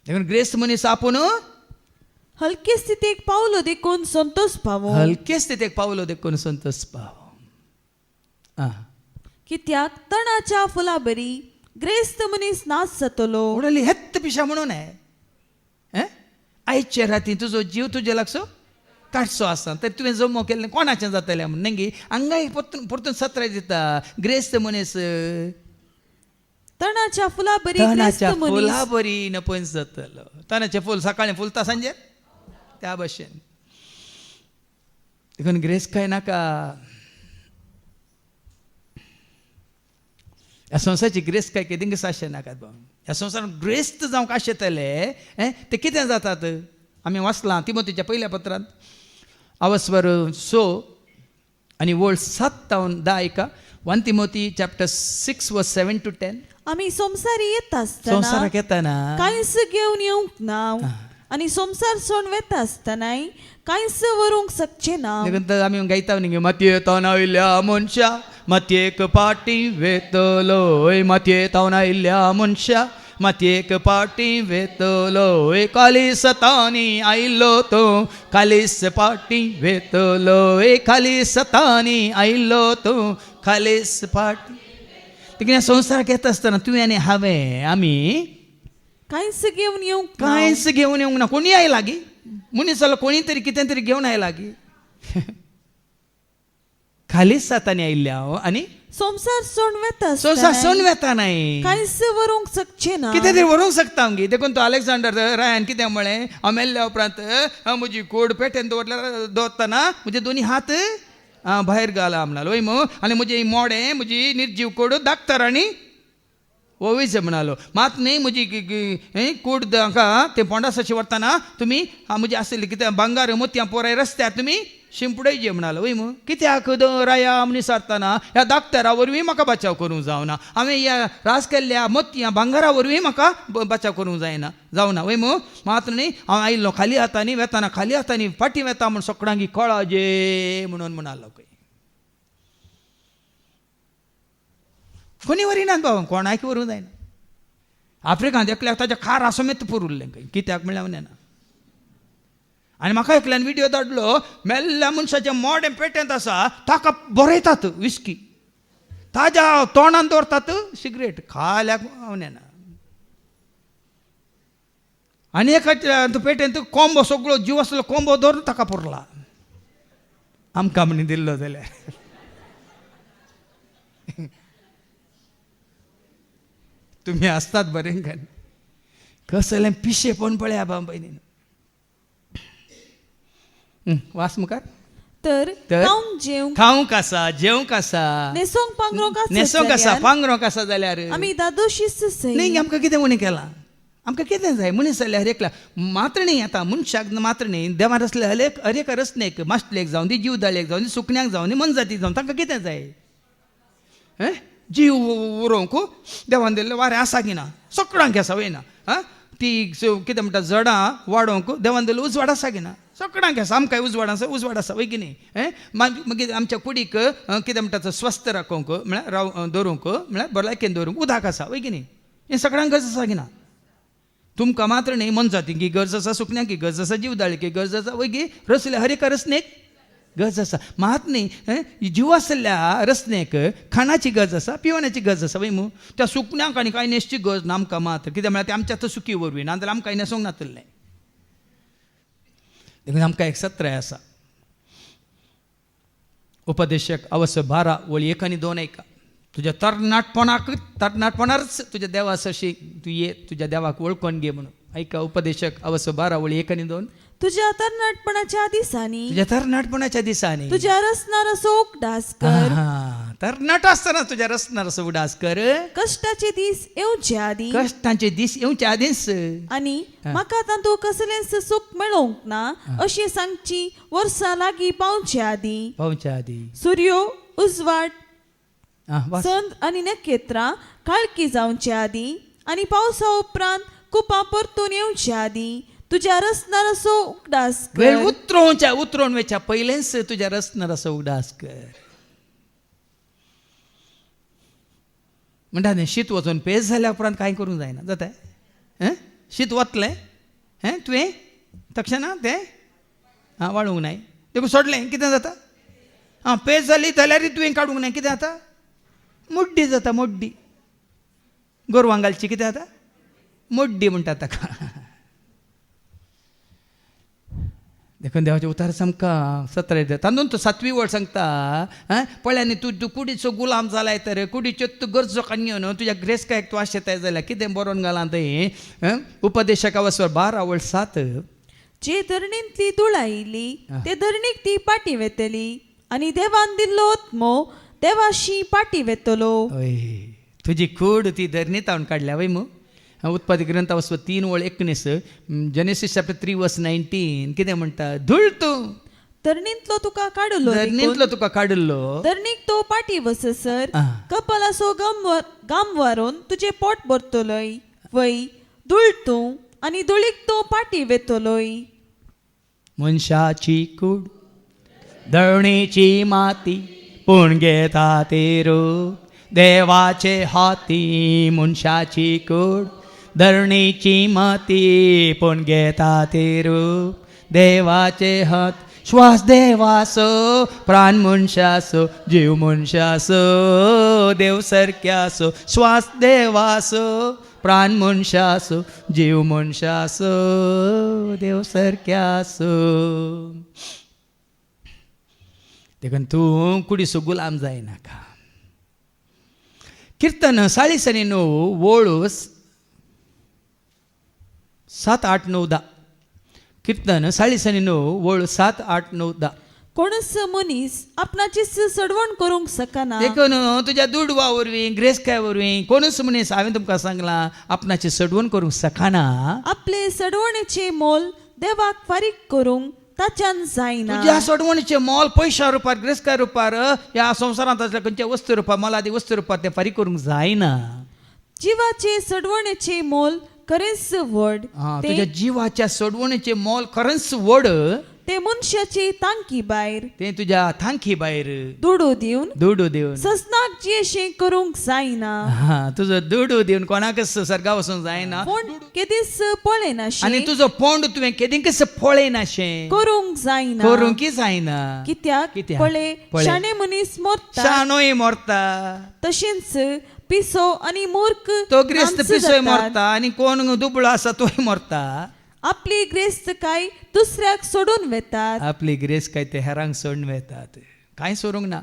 देखून ग्रेस्त मनीस आपूण हलके स्थितीक पावलो देखून संतोष पावो. हलके स्थितीक पावलो देखून संतोष पावो. कित्याक तणाच्या फुला बरी ग्रेस्त मनीस नाच जातलो. उडली हेत्त पिशा म्हणून आहे. आयच्या राती तुजो जीव तुजे लागसो काडसो आसा तर तुवें जमो केल्लें कोणाचें जातलें म्हण नंगी आंगाय परतून सत्र दिता. ग्रेस्त मनीस तणाच्या फुला बरी तणाच्या ग्रेस्त मनीस फुला बरी नपयस जातलो. तणाचें फूल सकाळीं फुलता सांजे त्या भाशेन देखून ग्रेस काय नाका. ह्या संवसाराची ग्रेस काय कितें आशे नाकात भाऊ. ह्या संवसारान ग्रेस्त जावंक आशेतले ते कितें जातात आमी वाचलां तिमोथीच्या पयल्या पत्रांत अवस्वर 6 आनी वळ 7-10. 1 Timothy chapter 6 verse 7 to 10. आम्ही संसारी येत असताना संसाराक येताना कांयच घेवन येवंक ना आणि संसार सोडून वेता आसतनाय कांयच व्हरूंक शकचे ना. देखून आमी गायता न्ही मातये तावन आयिल्ल्या मनशा मातयेक पाटी वेतलोय. मातये तावन आयिल्ल्या मनशा मातयेक पाटी वेतलोय. कालीस तांनी आयिल्लो तो कालीस पाटी वेतलोय. कालीस तांनी आयिल्लो तो कालीस पाटी. देखून संवसाराक येता आसतना तुवें आनी हांवें आमी कांयच घेवन येवंक ना. कांयच घेवन येवंक ना. कोणी आयला गी मनीस जालो कोणी तरी कितें तरी घेवन आयला गी. खालीच सातानी आयिल्ल्या आनी संसार सोडून वेता संसार सोन वेता नाही. कांयच व्हरूंक शकचे ना. कितें तरी व्हरूंक शकता गी. देखून तो अलेक्झांडर रायन कितें म्हळें हांव मेल्ल्या उपरांत म्हजी कोड पेटेन दवरतना म्हजे दोनी हात भायर घाला म्हणलो वय मो आनी म्हजे मोडे म्हजी निर्जीव कोड दाक्तरांनी वयचे म्हणालो. मात न्ही म्हजी कूड हाका ते पोंडासाची व्हरतना तुमी म्हजी आसली कितें भांगार मोतयां पोराय रस्त्यार तुमी शिंपडयचे म्हणालो वय मो. कित्याक राया मनीस सारतना ह्या दाक्तरा वरवीं म्हाका बचाव करूंक जावना. हांवें ह्या रास केल्ल्या मोतयां भांगारा वरवीं म्हाका बचाव करूंक जावना वय मो. मात न्ही हांव आयिल्लो खाली हातांनी वेताना खाली हातांनी फाटी वेता म्हूण सोकडांगी कळाजे म्हणून म्हणालो. कोणी वरिनात बाबा कोणाक व्हरूंक जायना. आफ्रिकांत एकल्याक ताच्या खारा समेत पुरल्लें खंय कित्याक म्हणल्यार ना. आनी म्हाका एकल्यान व्हिडिओ धाडलो मेल्ल्या मनशाच्या मोडे पेटेंत आसा ताका बरयतात विस्की ताज्या तोंडान दवरतात सिगरेट खाल्याक ना. आनी एका पेटेंत कोंबो सगळो जीव आसलो कोंबो धरून ताका पुरला. आमकां म्हणी दिल्लो जाल्यार तुम्ही असतात बरें काय कसले पिशे पण पळया बाबा वास मुखार. तर खावंक आसा जेवंक आसा न्हेसोंक आसा पांगरोंक आसा जाल्यार आमी दादोशीच न्ही आमकां कितें म्हणी केलां. आमकां कितें जाय मनीस जाल्यार एकला मात्र न्ही आतां मनशाक मात्र न्ही देवार असले हरेक रसनेक माश्टलेक जावं दी जीवदाळेक जावं दी सुकण्याक जावं दी मनजातीक जावं तांकां कितें जाय जीव उरोवंक देवान दिल्ले वारें आसा की ना सगळ्यांक आसा वयना. ती कितें म्हणटा जडां वाडोवंक देवान दिल्लो उजवाड आसा की ना सगळ्यांक आसा. आमकांय उजवाड आसा वय की न्ही. मागीर आमच्या कुडीक कितें म्हणटा स्वस्थ राखोवंक म्हळ्यार दवरूंक म्हळ्यार बरो लायकेन दवरूंक उदक आसा वय की न्ही. हें सगळ्यांक गरज आसा की ना. तुमकां मात्र न्ही मनजातीक गरज आसा सुकण्याक गरज आसा जीवदाळीक गरज आसा वय की रसल्या हरेक रसनेक गरज आसा. मात न्ही जीव आसल्या रसनेक खाणाची गरज आसा पिवण्याची गरज आसा वय मू. त्या सुकण्याक आनी कांय न्हेसची गरज ना आमकां मात्र कित्याक म्हळ्यार ते आमच्या सुकी वरवीं ना जाल्यार आमकां न्हेसोंक नातलें. देखून आमकां एक सत्र आसा उपदेशक अवश्य 12 वळी 1 आनी 2 ऐका. तुज्या तरणाटपणारच तुज्या देवा सरशी तूं ये तुज्या देवाक वळखून घे म्हणून ऐका. उपदेशक अवश्य 12 वळी 1 आनी 2. तुझ्या तरणाटपणाच्या दिसांनी तुझ्या रसनारसो उकडास कर. तरणाटो आसतना तुज्या रसनारसो उडास कर. कष्टाचे दीस येवचे आदींच आनी म्हाका तातूंत कसलेंच सुख मेळोवंक ना अशें सांगची वर्सां लागीं पावचे आदी सूर्यो उजवाड संद आनी नखेत्रां काळकी जावचे आदी आनी पावसा उपरांत कुपां परतून येवचे आदी तुझ्या रसनारसो उकडास कर. उतरोवन वेच्या पयलेंच तुज्या रसनारसो उकडास कर. म्हणटा न्ही शीत वचून पेज जाल्या उपरांत कांय करूंक जायना जाता. शीत वतलें हें तुवें तक्षणा तें आं वाळूंक नाय देखून सोडलें कितें जाता आं पेज जाली जाल्यार तुवें काडूंक नाय कितें जाता मोड्डी जाता मोड्डी गोरवांक घालची कितें जाता मोड्डी म्हणटा ताका देखून देवाचें उतार सामका सतरा येता तांदून तो 7वी वळ सांगता पळय तूं कुडीचो गुलाम जालाय तर कुडीच्यो तूं गरजो काडयो न्हू तुज्या ग्रेस्कायक तूं आशेताय जाल्यार कितें बरोवन घालां थंय उपदेशका वचोन 12:7 जे धरणींतली धूळ आयिल्ली ते धरणीक ती पाटी वेतली आनी देवान दिल्लो आत्मो देवाशी पाटी वेतलो. हय तुजी कूड ती धरणीत हाडून काडल्या वय मू उत्पादी ग्रंथ वचप 3:19 जेनेसीस चॅप्टर 3:19 कितें म्हणटा धूळ तूं धरणींतलो तुका काडलो धरणींतलो तुका काडलो धरणीक तो पाटी वससर कपलाचो गाम वारून तुजे पोट भरतलोय वय धूळ तूं आनी धुळीक तो पाटी वेतलोय. मनशाची कूड धरणीची माती पूण घेता ते रूप देवाचे हाती मनशाची कूड धरणीची माती पूण घेता ते रूप देवाचे हात श्वास देवासो प्राण मनशासो जीव मनशासो देव सारक्यासो श्वास देवासो प्राण मनशासो जीव मनशासो देव सारक्यासो. देखून तूं कुडीचो गुलाम जायनाका. कीर्तन 40:9 वोळ 7, 8, 9, 10 कीर्तन 40:9 वोळ 7, 8, 9, 10 कोणच मनीस आपणाची सडवण करूंक सकना. देखून तुज्या दुडवा वरवीं ग्रेस्काय वरवीं कोणूच मनीस हांवें तुमकां सांगलां आपणाची सडवण करूंक सकना. आपले सडवणेचे मोल देवाक फारीक करूंक ताच्यान जायना. तुज्या सडवणीचें मोल पयशा रुपार ग्रेस्काय रुपार ह्या संवसारांत आसल्या खंयच्या वस्तू रुपार मोलादी वस्तू रुपार तें फारीक करूंक जायना. जिवाचे सडवणेचे मोल खरेंच व्हड. तुज्या जिवाच्या सडवणीचें मोल खरेंच व्हड. ते मनशाची तांकी भायर तें तुज्या थांकी भायर दुडू दिवन दिवन ससनाक जेशें करूंक जायना. तुजो दुडू दिवन कोणाकच सर्गा वचूंक जायना. पूण केदीस पळयनाशें आनी तुजो पोंड तुवें केदींकच पळयनाशें करूंक जायना. करूंकय जायना. कित्याक पळय शाणे मनीस मरता शानोय मरता तशेंच पिसो आनी मूर्ख तो ग्रेस्त माणसं पिसोय जातात. मरता आनी कोण दुबळो आसा तोय मरता. आपली ग्रेस्त काय दुसऱ्याक सोडून वेतात. आपली ग्रेस काय ते हेरांक सोडून वेतात. कांय सोडूंक ना.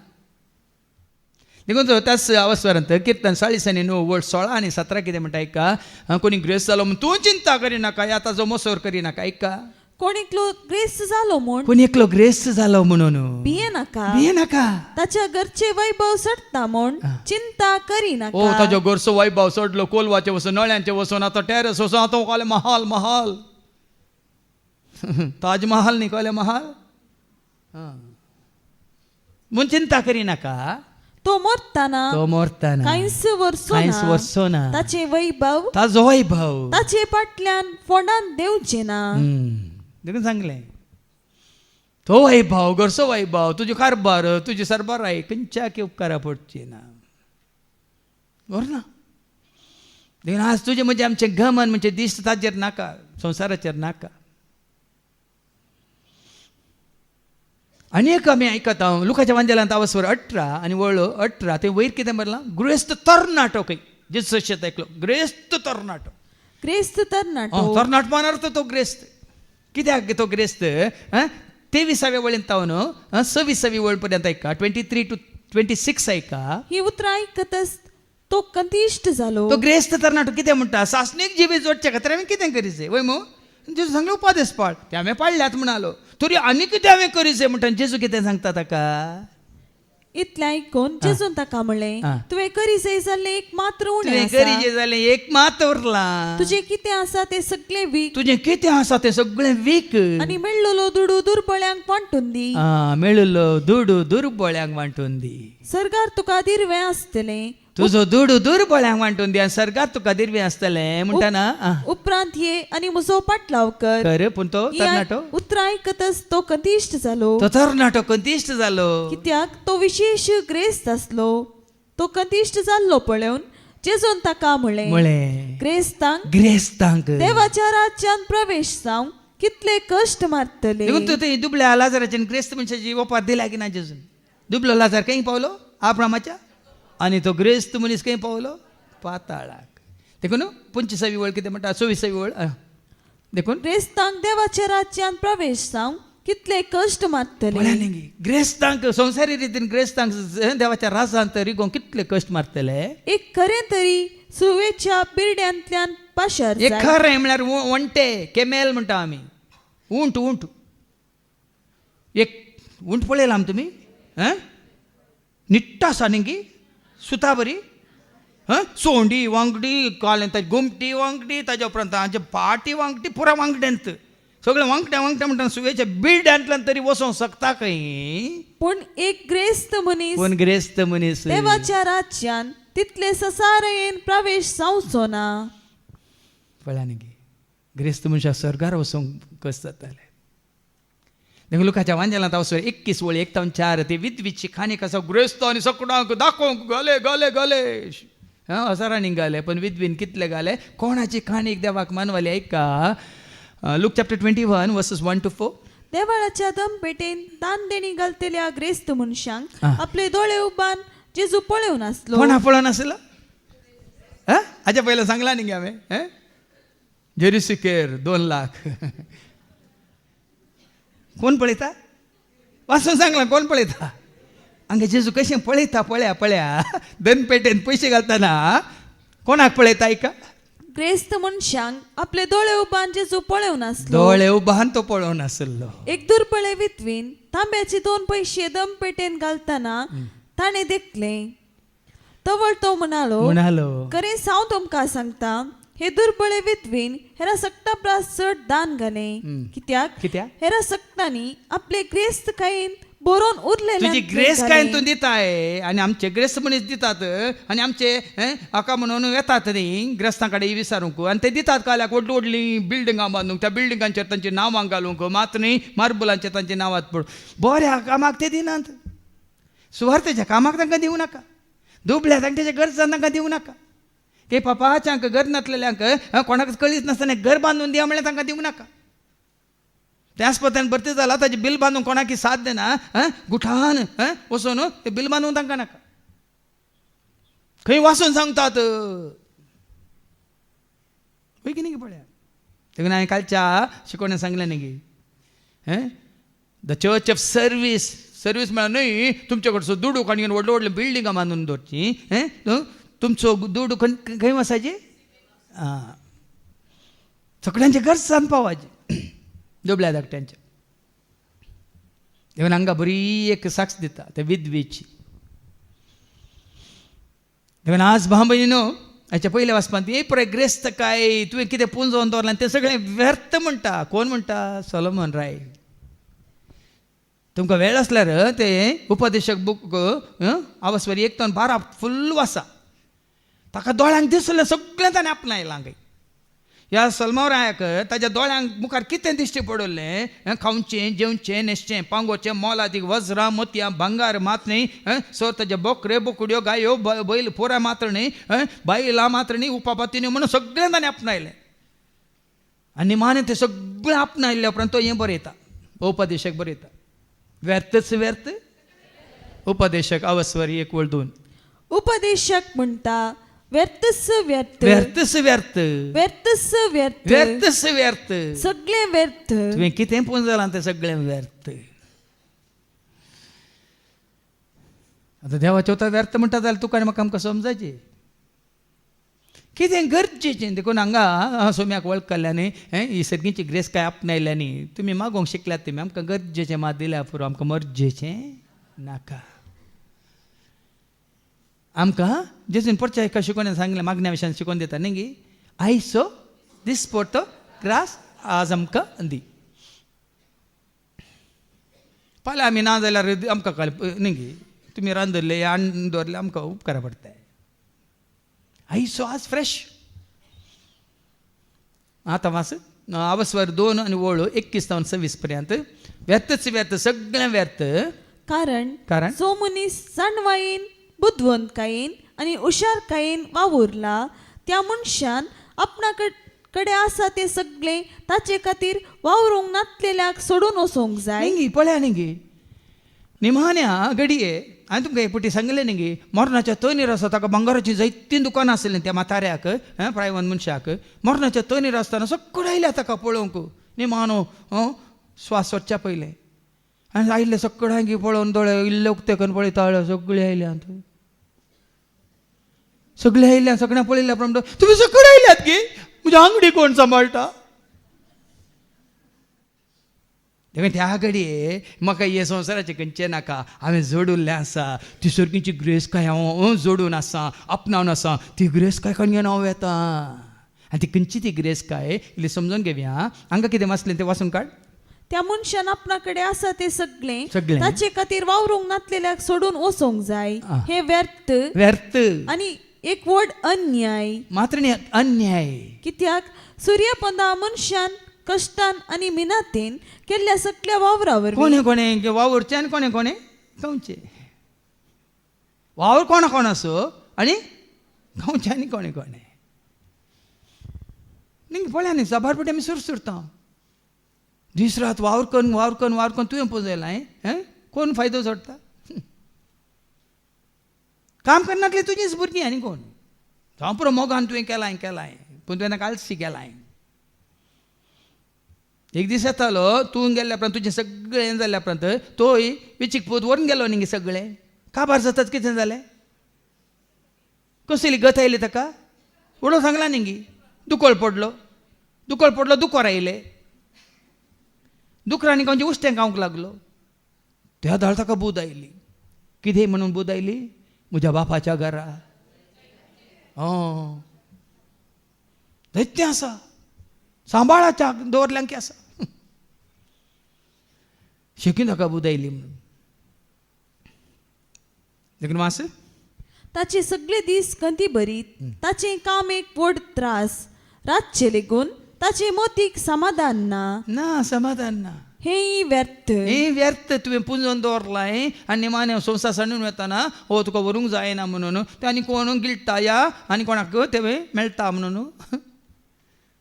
देखून त्याच अवस्वरांत कीर्तन 40:9 वोळ 16 आनी 17 कितें म्हणटा ऐका कोणी ग्रेस जालो म्हूण तूं चिंता करिनाका आतां जो मोसोर करिनाका. ऐका कोण एकलो ग्रेस्त जालो म्हूण कोणी एकलो ग्रेस जालो म्हणून भियेनाका. ताच्या घरचे वैभव सडटा म्हूण चिंता करिनाका. ताजो घरचो वैभव सडलो कोलवाचे वचून नळ्यांचे वचून आतां टॅरस वचून आतां कहले महाल महाल ताज महाल न्ही कहले महाल म्हूण चिंता करिनाका. तो मरताना कांयच वर्सो ना ताचे वैभव ताजो वैभव ताचे फाटल्यान फोंडान देवचे ना. देखून सांगलें तो वैभव घरचो वैभव तुजे कारभार तुजी सरबराई खंयच्याक उपकारा पडची ना. बरो ना. देखून आज तुजें म्हणजे आमचें गमन म्हणजे दिश्ट ताजेर नाका संवसाराचेर नाका. आनी एक आमी आयकता लुकाच्या वांजेलांत अवस्वर 18 आनी वळो 18 ते वयर कितें बरलां ग्रेस्त तरणाटो खंय जेजू अशें ऐकलो ग्रेस्त तरणाटो. ग्रेस्त तरणाटो तरणाट मानार्थ तो ग्रेस्त कित्याक तो ग्रेस्त 23व्या वळेंत तावन 26वी वळ पर्यंत ऐका 23 to 26 ऐका. ही उतरां आयकतच तो कंतिश्ट जालो. तो ग्रेस्त तरणाटो कितें म्हणटा सासणीक जिवी जोडचे खातीर हांवें कितें करीचें वय मू जेजू सांगलो उपादेश पाळ ते हांवें पाळल्यात म्हणालो तरी आनी कितें हांवें करीचें म्हणटा जेजू कितें सांगता ताका. इतलें आयकून जेजून ताका म्हणलें तुवें करीचें जाल्लें एक मात्र उणें आसा. करीचें जालें एक मात उरलां. तुजें कितें आसा तें सगळें वीक. तुजें कितें आसा तें सगळें वीक आनी मेळ्ळलो दुडू दुर्बळ्यांक वांटून दी. मेळिल्लो दुडू दुर्बळ्यांक वांटून दी. सरकार तुका दिरवें आसतलें. तुजो दुडू दुर्बळ्यांक वांटून दी आनी सरकार तुका दिरवें आसतलें म्हणटा ना. उपरांत ये आनी म्हजो पाटलाव कर. पूण तो तरणाटो उतरां आयकतच तो कंतिश्ट जालो. तो तरणाटो कंतिश्ट जालो. कित्याक तो विशेष ग्रेस्त आसलो. तो कंतिश्ट जाल्लो पळोवन जेजून ताका म्हळे म्हळे क्रेस्तांक ग्रेस्तांक देवाच्या राज्यात प्रवेश जावंक कितले कष्ट मारतले. देखून तू ते दुबळ्या लाजाराच्या ग्रेस्त मनशाची ओपार दिला की ना जेजून. दुबलो लाजार खंय पावलो आब्रामाच्या आणि तो ग्रेस्त मनीस खंय पावलो पाताळाक. देखून 25वी वळ कितें म्हणटा 24वी वळ देखून क्रेस्तांक देवाच्या राज्यात प्रवेश जावंक कितले कष्ट मारतले. ग्रेस्तांक संवसारी रितीन ग्रेस्तांक देवाच्या राजांत रिगोंक कितले कश्ट मारतले. एक खरें तरी सुवेच्या बिरड्यांतल्यान पाशार एक जाय. खरें म्हळ्यार वंटे केमेल म्हणटा आमी. ऊंट ऊंट एक ऊंट पळयला आमी तुमी निट्ट आसा न्ही सुता बरी सोंडी वांगडी काल ताची घुमटी वांगडी ताज्या उपरांत ताचे पाटी वांगडी पुरा वांगड्यांत सगळें वांगड्या वांगड्या म्हणटा सुवेच्या बिल्ड्यांतल्यान तरी वचोंक शकता खंय. पूण एक ग्रेस्त मनीस पण ग्रेस्त मनीस देवाच्या राज्यात तितले ससारेन प्रवेश जावचो ना. पळया न्ही ग्रेस्त मनशाक स्वर्गार वचोंक कस जाताले. देखून लुकाच्या वांजेलांत हांव 21 वळी 1-4 ते विधवीची खाणीक आसा ग्रेस्त आनी सकडा दाखोवंक घाले घाले घाले हजारांनी घाले पण विधवीन कितले घाले. कोणाची खाणीक देवाक मानवाली ऐका. Look chapter 21 versus 1-4. देवाळाच्या दमपेटेन दान देणी घालतल्या ग्रेस्त मनशांक आपले दोळे उबान जेजू पळयोन आसलो. कोणा पळोवन आसलो हाच्या पयलीं सांगला न्ही हांवें जेरुसिकेर 2 लाख. कोण पळयता वाचून सांगला कोण पळयता. हांगा जेजू कशें पळयता पळया पळया. दनपेटेन पयशे घालतना कोणाक पळयता ऐका. ग्रेस्त मनशांक आपले दोळे उबान जेजू पळयोन आसलो. दोळे उबान तो पळोवन आसलो. एक दुर्बळे विधवीन तांब्याचे 2 पैसे दमपेटेन घालतना ताणे देखले. तवळ तो म्हणालो खरें हांव तुमकां सांगता हे दुर्बळे विधवीन हेरा सक्ता प्रास चड दान घाले. कित्याक हेरा सक्तांनी आपले ग्रेस्त कायेन बरोवन उरलेले तुजी ग्रेस काय तूं दिताय आनी आमचे ग्रेस्त मनीस दितात आनी आमचे हाका म्हणून येतात न्ही ग्रेस्तां कडेन विचारूंक आनी ते दितात काल्याक व्हडली व्हडली बिल्डिंगां बांदूंक त्या बिल्डिंगांचेर तांची नांवां घालूंक मात न्ही मार्बलांचेर तांची नांवां पडून बऱ्या कामाक ते दिनात. सुवार्थेच्या कामाक तांकां दिवं नाका. दुबळ्या तांच्या गरजांक तांकां दिवं नाका. के पापाच्यांक घर नासलेल्यांक कोणाक कळीच नासतना घर बांदून दिया म्हळ्यार तांकां दिवं नाका. त्या आस्पत्र्यान भरती जाला ताजें बील बांदूंक कोणाकी साथ देना गुठान वचून तें बील बांदूंक तांकां नाका. खंय वाचून सांगतात वय की न्ही पळया. देखून हांवें कालच्या शिकवण्यान सांगलें न्ही the church of service. Service म्हळ्यार न्हय तुमचे कडचो दुडूक आनी व्हडले व्हडले बिल्डिंगां बांदून दवरची. तुमचो दुडू खंय वसाची सगळ्यांचे घर सांदपावाची दुबळ्या धाकट्यांच्या. देखून हांगा बरी एक साक्ष दिता त्या विधवेची. देखून आज भाव भयणीनो हाच्या पयल्या वाचपांत हे पळय ग्रेस्त काय तुवें कितें पुंजोवन दवरलां तें सगळें व्यर्थ म्हणटा. कोण म्हणटा सोलोमन राय. तुमकां वेळ आसल्यार ते उपदेशक बूक आवस्वरी 1-12 फुल्ल वाचा. ताका दोळ्यांक दिसलें सगळें ताणें आपणायलां खंय. ह्या सलमावरायाक ताच्या दोळ्यांक मुखार कितें दिश्टी पडलें खावचें जेवचें न्हेसचें पांगोवचें मोलादीक वज्रां मोतयां भांगार मात न्ही सर ताजे बोकऱ्यो बोकड्यो गायो बैल पुरा मात्र न्ही बायलां मात्र न्ही उपापातीन म्हणून सगळें ताणें आपणायलें. आनी निमाणें तें सगळें आपणायल्या उपरांत तो हें बरयता उपदेशक बरयता व्यर्थच व्यर्थ. उपदेशक आवस्वरी 1-2. उपदेशक म्हणटा व्यर्थच व्यर्थ व्यर्थच व्यर्थ व्यर्थच व्यर्थ व्यर्थच व्यर्थ सगळें व्यर्थ. तुवें कितें पुंजलां तें सगळें व्यर्थ. आतां देवाचें उतर व्यर्थ म्हणटा जाल्यार तुका आनी म्हाका आमकां समजायचें कितें गरजेचें. देखून हांगा सोम्याक वळखल्ल्यानी ही सगळींची ग्रेस काय आपणायल्यांनी तुमी मागोवंक शिकल्यात तुमी आमकां गरजेचें मात दिल्या पुरो आमकां मरजेचें नाका. आमकां जेजून परच्या एका शिकोवण्यान सांगलें मागण्या विशयान शिकोवन दिता न्ही आय सो दीस पोर्तो ग्रास आज आमकां दी. फाल्यां आमी ना जाल्यार आमकां कळ्ळें न्ही तुमी रांदले आनी दवरले आमकां उपकारा पडटाय. आय सो आज फ्रेश. आतां वास आवस्वर 2 आनी वळू 21-26 पर्यंत. व्यर्थच व्यर्थ सगळें व्यर्थ. कारण जो मनीस जाणवायेन बुद्धवंतकायेन आणि हुशारकायेन वावुरला त्या मनशान आपणाकडे आसा ते सगळे ताचे खातीर वावरूंक नातलेल्याक सोडून वचोंक जाय. निंगी पळया निंगी निमाण्या घडये हांवें तुमकां एक पुटी सांगलें निंगी मरणाच्या तोनीर आसा ताका भांगाराची जायतीं दुकानां आसलीं त्या म्हाताऱ्याक प्रायवन मनशाक मरणाच्या तोनीर आसतना सगळें आयल्या ताका पळोवंक निमाणो स्वास वचच्या पयलें आनी आयिल्ले सगळ्यांक पळोवन दोळे इल्ले उक्तेकन पळयता सगळीं आयल्यांत सगळीं आयल्या सगळ्यांक पळयल्या प्रमाणे तुमी सगळे आयल्यात गे म्हजी आंगडी कोण सांबाळटा देखून त्या घडये म्हाका हे संवसाराचे खंयचे नाका हांवें जोडुल्लें आसा ती सर्गीची ग्रेस काय हांव जोडून आसा आपणावन आसा ती ग्रेस काय घेवन हांव येता आनी ती खंयची ती ग्रेस काय इल्ली समजून घेवया हांगा कितें वाचलें तें वाचून काड. त्या मनशान आपणाकडे आसा ते सगळें. ताचे खातीर वावरूंक नातलेल्याक सोडून वचोंक जाय. हे व्यर्थ आणि एक व्हड अन्याय. मात्र न्ही अन्याय. कित्याक सूर्यपंदा मनशान कश्टान आणि मिनातेन केल्ल्या सगळ्या वावरावर कोणे वावरचे आनी कोणे गांवचे वावर कोण असो आनी गांवचे आनी कोणे नी पळया न्ही सबार पटी आमी सुरता दीस रात वावर करून तुवें पुजयला कोण फायदो जोडटा काम करनातली तुजीच भुरगीं आनी कोण जावं पुरो मोगान तुवें केलाय पूण तुवें नाका आलसी केलाय. एक दीस येतालो तूं गेल्ल्या उपरांत तुजें सगळें हें जाल्ल्या उपरांत तोय वेचीक पोत व्हरून गेलो न्ही सगळें काबार जातात कितें जालें कसली गत आयली ताका उडो सांगला न्ही दुकोळ पडलो दुकोर आयले दुकरांनी खंयचे उश्टें खावंक लागलो त्या दाळ ताका बूद आयली कितें म्हणून बूद आयली म्हज्या बापाच्या घरा दैत्य आसा सांबाळाच्या दवरल्यांकी आसा शेकीन ताका बूद आयली म्हणून देखून मास ताचे सगळे दीस कंती बरीत ताचे काम एक व्हड त्रास रातचे लेगून ताचे मोतीक समाधान ना हे व्यर्थ तुवें पुंजोवन दवरलाय आनी निमाणे संवसार सांडून वताना तुका व्हरूंक जायना म्हणून ते आनी कोण गिळटा या आनी कोणाक ते मेळटा म्हणून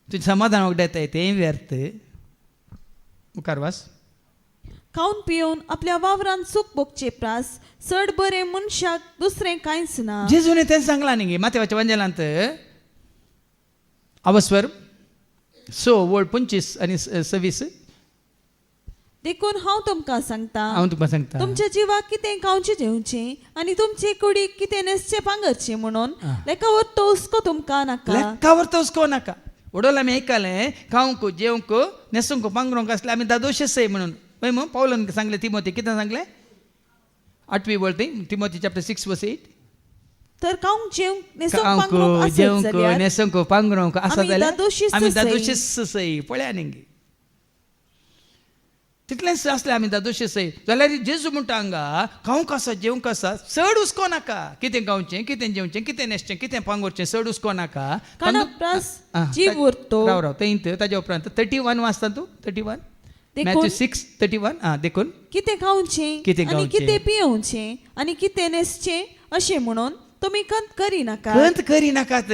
तुजें समाधान वगडायता तें व्यर्थ. मुखार वास. खावन पिवन आपल्या वावरान सुख भोगचे प्रास चड बरें मनशाक दुसरें कांयच ना. जेजून तें सांगलां न्ही माथेवाच्या वंजलांत अवस्वर 6:25 आणि 26 देखून हांव तुमकां सांगता तुमच्या जिवाक कितें खावचें जेवचें आनी तुमचे कुडीक कितें न्हेसचें पांगरचें म्हणून लेखावर तो हुस्को तुमकां नाका. उडोला आमी आयकलें खावंक जेवंक न्हेसूंक पांगरूंक आसलें आमी दादोशे सय म्हणून पळय मग पावलन सांगलें तिमोथी कितें सांगलें 8वी वळती तिमोथी चॅप्टर 6:8 तर खावंक जेवंक न्हेसूंक पांगरूंक आसा जाल्यार आमी दादोशे सय पळया न्ही तितलेंच आसलें आमी दादोशे सय जाल्यार जेजू म्हणटा हांगा खावंक आसा जेवंक आसा चड हुस्को नाका कितें खावचें कितें जेवचें कितें न्हेसचें कितें पांगरचें चड हुस्को नाका जीव उरतो. राव तें ताज्या उपरांत 31 वाचता तूं 31 मॅथ्यू 6:31 देखून कितें खावचें आनी कितें पियोवचें आनी कितें न्हेसचें अशें म्हणून तुमी कंत करिनाकात.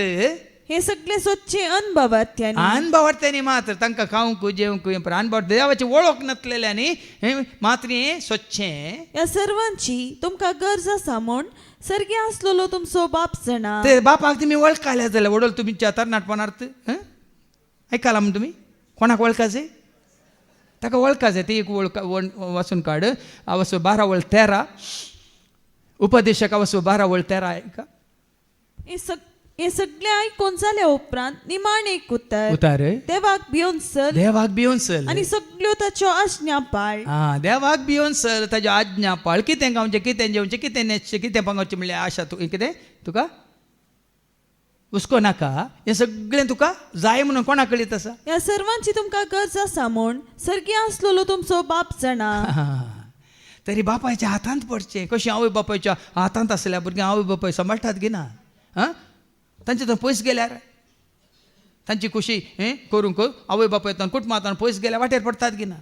हे सगळे स्वच्छ अनुभवार्थ्यांनी मात्र तांकां खावंक जेवंक अनुभव देवाची वळख नासलेल्यांनी मात्र हें स्वच्छ. ह्या सर्वांची तुमकां गरज आसा म्हूण सर्गी आसलेलो तुमचो बाप जाणा. ते बापाक तुमी वळखाल्या जाल्यार वडोल तुमच्या तरणाटपणार्थ आयकलां म्हण तुमी कोणाक वळखाचे ताका वळखाचे ती एक वळख वाचून काड अवस्व 12:13 उपदेशक अवस्व 12:13 आयका. हे सगळे आयकून जाल्या उपरांत निमाण एक उतर देवाक भिवून चल आनी सगळ्यो ताच्यो आज्ञा पाळ. देवाक भिवून चल ताज्यो आज्ञा पाळ. कितें खावचें कितें जेवचें कितें न्हेसचें कितें पांगरचें म्हणल्यार आशा तूं कितें तुका हुस्को नाका हें सगळें तुका जाय म्हणून कोणा कळीत आसा. ह्या सर्वांची तुमकां गरज आसा म्हूण सर्गी आसलेलो तुमचो बाप जाणा. तरी बापायच्या हातांत पडचें कशें आवय बापायच्या हातांत आसल्या भुरग्यां आवय बापाय सांबाळटात गे ना तांचे थंय पयस गेल्यार तांची खुशी हें करूंक आवय बापायतान कुटुंबांतान पयस गेल्यार वाटेर पडटात गे ना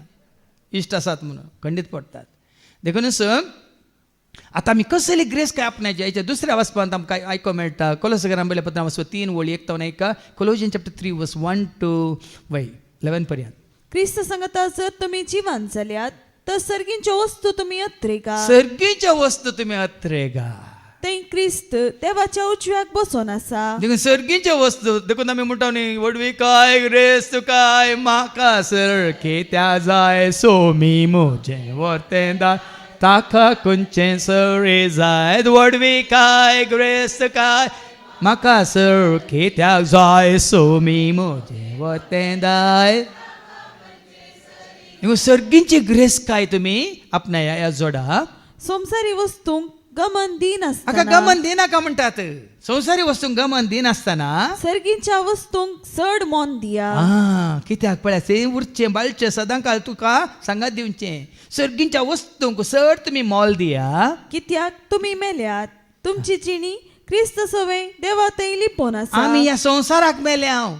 इश्ट आसात म्हणून खंडीत पडटात. देखूनच आता आमी कसली ग्रेस काय आपणायची याच्या दुसऱ्या वाचपांत आमकां आयको मेळटा कोलोसांक बरयल्या पत्रां वाचप 3 वळी एक तावन एका कोलोजियन चॅप्टर 3 वर्स 1 to 11 पर्यंत. क्रिस्त सांगता जर तुम्ही जिवंत जाल्यात तर सर्गींच्यो वस्तू तुम्ही अत्रेगा. सर्गीच्या वस्तू तुम्ही अत्रेगा. ते क्रिस्त देवाच्या उजव्याक बसून आसा. देखून सर्गीच्या वस्तू देखून आमी म्हणटा न्ही वडवी काय ग्रेस तुकाय म्हाका सरके त्या जाय सोमी म्हजें वर्तेंदा ताका खंयचें सरे जाय वडवी काय ग्रेस तुकाय म्हाका सरके त्या जाय सोमी म्हजें वर्तेंदाय. सर्गींची ग्रेस काय तुम्ही आपणाया ह्या जोडा. संसारी वस्तूंक गमन दिन हाका आसतना गमन दिनाका म्हणटात. संवसारी वस्तूंक गमन दिनासतना सर्गींच्या वस्तूंक चड मोन दिया. कित्याक पळय ते उरचें बाळचें सदां काळ तुका सांगात दिवचें. सर्गींच्या वस्तूंक चड तुमी मोल दिया. कित्याक तुम्ही मेल्यात तुमची जिणी क्रिस्त सवे देवा थंय लिपोवन आसा. आमी ह्या संवसाराक मेले हांव.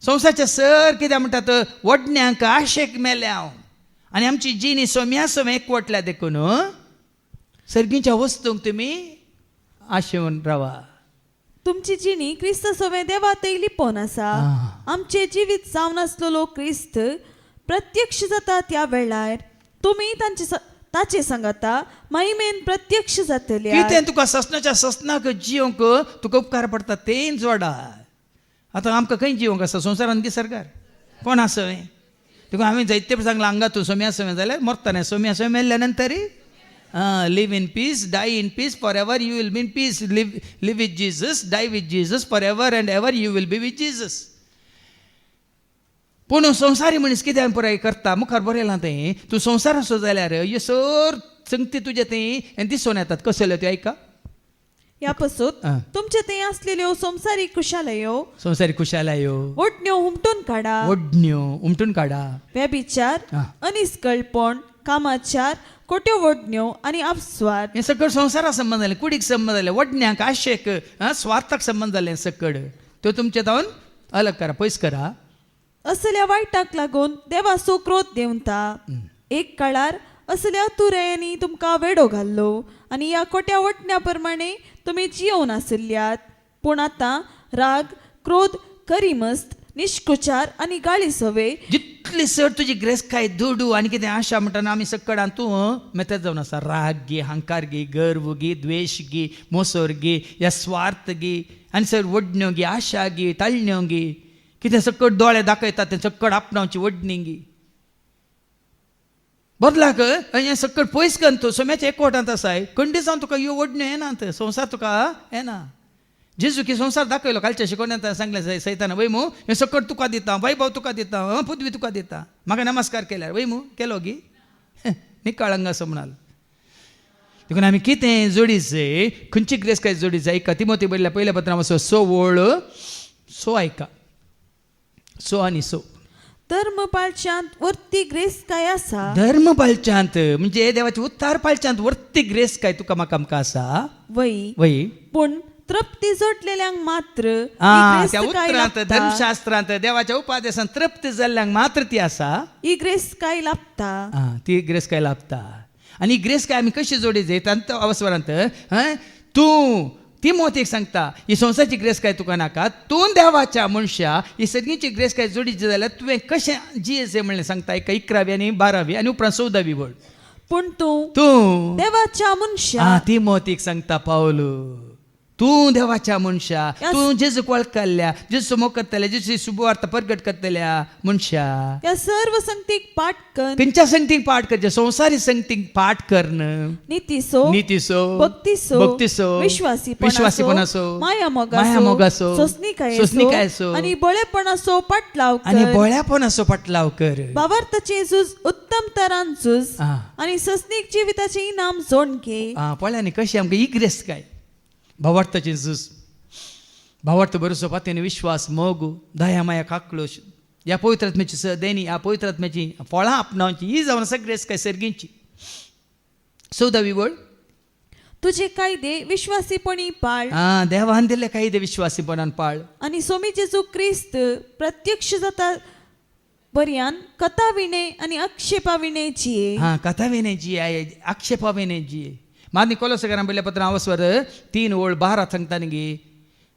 संवसाराच्या सर कित्याक म्हणटात वडण्यांक आशेक मेले हांव आनी आमची जिणी सोम्या सोमे एकवटल्या देखून सर्गींच्या वस्तूंक तुमी आशेवन रावा. तुमची जिणी क्रिस्त सवे देवा थंय लिपोवन आसा. आमचे जिवीत जावन आसलेलो क्रिस्त प्रत्यक्ष जाता त्या वेळार तुमी ताचे सांगता महिमेन प्रत्यक्ष जातल्या. कितें तुका ससनाच्या ससनाक जियोंक तुका उपकार पडटा तें जोडा. आतां आमकां खंय जियोंक आसा संवसारान दी सरकार कोण आसय. देखून हांवें जायते सांगलां हांगा तूं सोम्या सोम्या जाल्यार मरता सोम्या सोम्या मेल्ल्या नंतर live in peace die in peace forever you will be in peace. Live with Jesus die with Jesus forever and ever you will be with Jesus. पूण संवसारी मनीस कितें पुराय करता मुखार बरयलां तें तूं संवसार असो जाल्यार ह्यो सर संगती तुजे तें दिसून येतात कसल्यो त्यो ऐका. ह्या पासून तुमचे थंय आसलेल्यो संसारी कुशालयो संवसारी कुशालायो वडण्यो हुमटून काडा. वडण्यो उमटून काडा. व्यभिचार अनिस्कळपण कामाचार खोट्यो वडण्यो आनी अपस्वार हें सकड संवसाराक संबंद जालें कुडीक संबंद जालें वडण्यांक आशेक स्वार्थाक संबंद जालें सकड त्यो तुमचे तावन अलग करा पयस करा. असल्या वायटाक लागून देवा सो क्रोध देंवता. एक काळार असल्या तुरयांनी तुमकां वेडो घाल्लो आनी ह्या खोट्या वटण्या प्रमाणे तुमी जियोवन आसल्यात. पूण आतां राग क्रोध करिमस्त निश्कुचार आनी गाळी सवे जितली चड तुजी ग्रेस काय दुडू आनी कितें आशा म्हणटाना आमी सकड तूं मेतेत जावन आसा. राग गी हंकार गी गर्व गी द्वेश गी मोसोर गी या स्वार्थ गी आनी सर वडण्यो गी आशा गी ताळण्यो गी कितें सकड दोळे दाखयता तें सकड आपणावची वडणी गी बदलाक हें सकड पयस करून तूं सोम्याच्या एकवटांत आसाय खंडी जावन तुका ह्यो वडण्यो येनात. संवसार तुका येना. जेजू की संवसार दाखयलो कालच्या शिकवण्यात सांगलें सैतान वैमू हें सकड तुका दिता वैभव तुका दिता पृथ्वी तुका दिता म्हाका नमस्कार केल्यार वैमू केलो गी निकाळंग असो म्हणाल. देखून आमी कितें जोडीचें खंयची ग्रेस काय जोडीचें ऐका. तिमोथी बरयल्या पयल्या पत्रांत वचो 6 वळ 6 ऐका 6 आनी 6. धर्म पाळच्यांत वर्ती ग्रेस काय आसा. धर्म पाळच्यांत म्हणजे देवाचे उद्धार पाळच्यांत वर्ती ग्रेस काय तुका म्हाका आमकां आसा वय. पूण तृप्ती जोडलेल्यांक मात्र त्या उतरांत धर्मशास्त्रांत देवाच्या उपादेशांत तृप्ती जाल्ल्यांक मात्र ती आसा. ही ग्रेस काय लाभता. ती ग्रेस काय लाभता. आनी ग्रेस काय आमी कशी जोडीचे तांत अवस्वरांत तूं ती मोतीक सांगता ही संवसाराची ग्रेस काय तुका नाका. तूं देवाच्या मनशा ही सगळींची ग्रेस काय जोडीची जाल्यार तुवें कशें जियेचें म्हणलें सांगता. 11वी आनी 12वी आनी उपरांत 14वी वळ. पूण तूं देवाच्या मनशा ती मोतीक सांगता पावलो. तूं देवाच्या मनशा तूं जेजूक वळखल्या जेजू मोग करतल्या जेजूची सुवार्थ प्रगट करतल्या मनशा या सर्व संगतीक पाठ कर. खंयच्या संगतीक पाठ करचे संवसारी संगतीक पाठ करण नीतीसो भक्तीसो विश्वासीपण असो माया मोग असो सोसणीकाय असो आनी बळेपण असो पटलाव कर. भावार्थाचे झूज उत्तम तरान झूज आनी ससनीक जिविताचे इनाम जोड घे. पळयानी कशी आमकां ही ग्रेस काय भावार्थाचें झूज भावार्थ बरोसो पातेनी विश्वास मोग दया माया काकळोश ह्या पवित्र आत्म्याची देणी ह्या पवित्र आत्म्याची फळां आपणावची ही जावन आसा ग्रेस काय सर्गींची. 14वी वळ. तुझे कायदे विश्वासीपणी पाळ. देवान दिल्ले कायदे विश्वासीपणान पाळ. आनी सोमी जेजू क्रिस्त प्रत्यक्ष जाता पर्यान कथा विणे आनी आक्षेपा विणे जिये. कथा विणे जिये आक्षेपा विणे जिये. मादनी कोलोसकारां पयल्या पत्र अवस्वर 3 ओळ 12 सांगता गे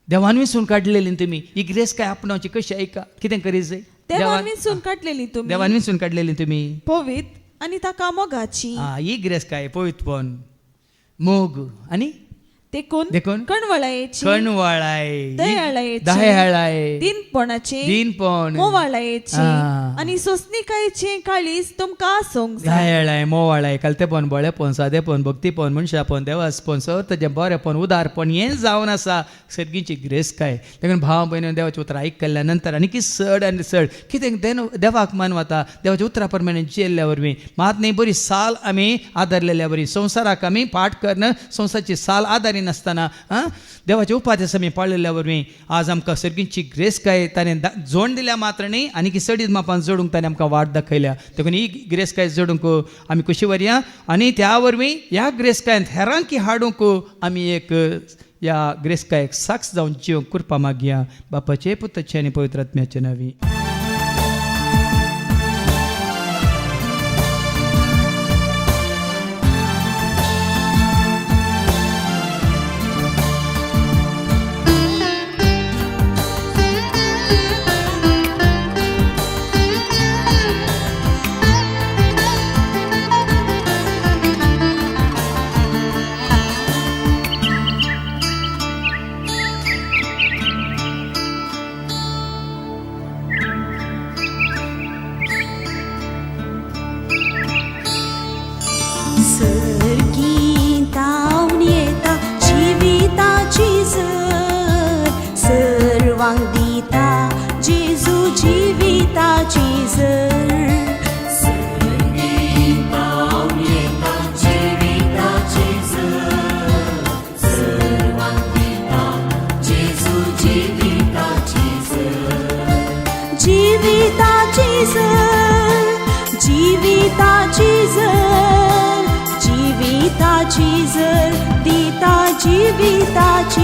देवान विसरून काडलेली तुम्ही ही ग्रेस काय आपणाची कशी ऐका कितें करीत देवान विसरून काडलेली तुम्ही देवान विसरून काडलेली तुम्ही पवित आणि ताका मोगाची ही ग्रेस काय पवित्रपण मोग आणि देखून देखून कणवळायेची कणवाळाय दयाळायेची दयाळाय दिनपणाचे दिनपण मोवाळायेची हा. आणि सोसणीकायेचे काळीज तुमका सोंग दयाळाय मोवाळाय कालतेपण बळेपण सादेपण भक्तीपण मनशापण देवासपण सतजें बरेपण उदारपण हें जावन आसा सगळींची ग्रेस काय देखून भाव भयण देवाचें उतर आयकल्या नंतर आनी कितें चड आनी चड कितें देवाक मानवता देवाच्या उतरा प्रमाणे जियेल्ल्या वरवीं मात न्ही बरी साल आमी आदारलेल्या बरी संवसाराक आमी पाठ करून संवसाराची साल आदारी नासतना देवाचे उपादेश आमी पाळलेल्या वरवीं आज आमकां सर्गींची ग्रेस काय ताणें जोड दिल्या मात्र न्ही आनी की सडीत मापान जोडूंक ताणें आमकां वाट दाखयल्या देखून ही ग्रेस काय जोडूंक आमी कशी वरया आनी त्या वरवीं ह्या ग्रेस कायंत हेरांकी हाडूंक आमी एक ह्या ग्रेस कायक साक्ष जावन जिवंक कृपा मागया बापाचे पुताचे आनी पवित्र आत्म्याचे नांवी सर्गीतावन येता जिविताची झर सर्वांक दिता जेजू जिविताची झर सर्गीतावन येता जिविताची झर सर्वांक दिता जेजू जिविताची झर जिविताची झर जिविताची झर जिविताची झर दिता जिविताची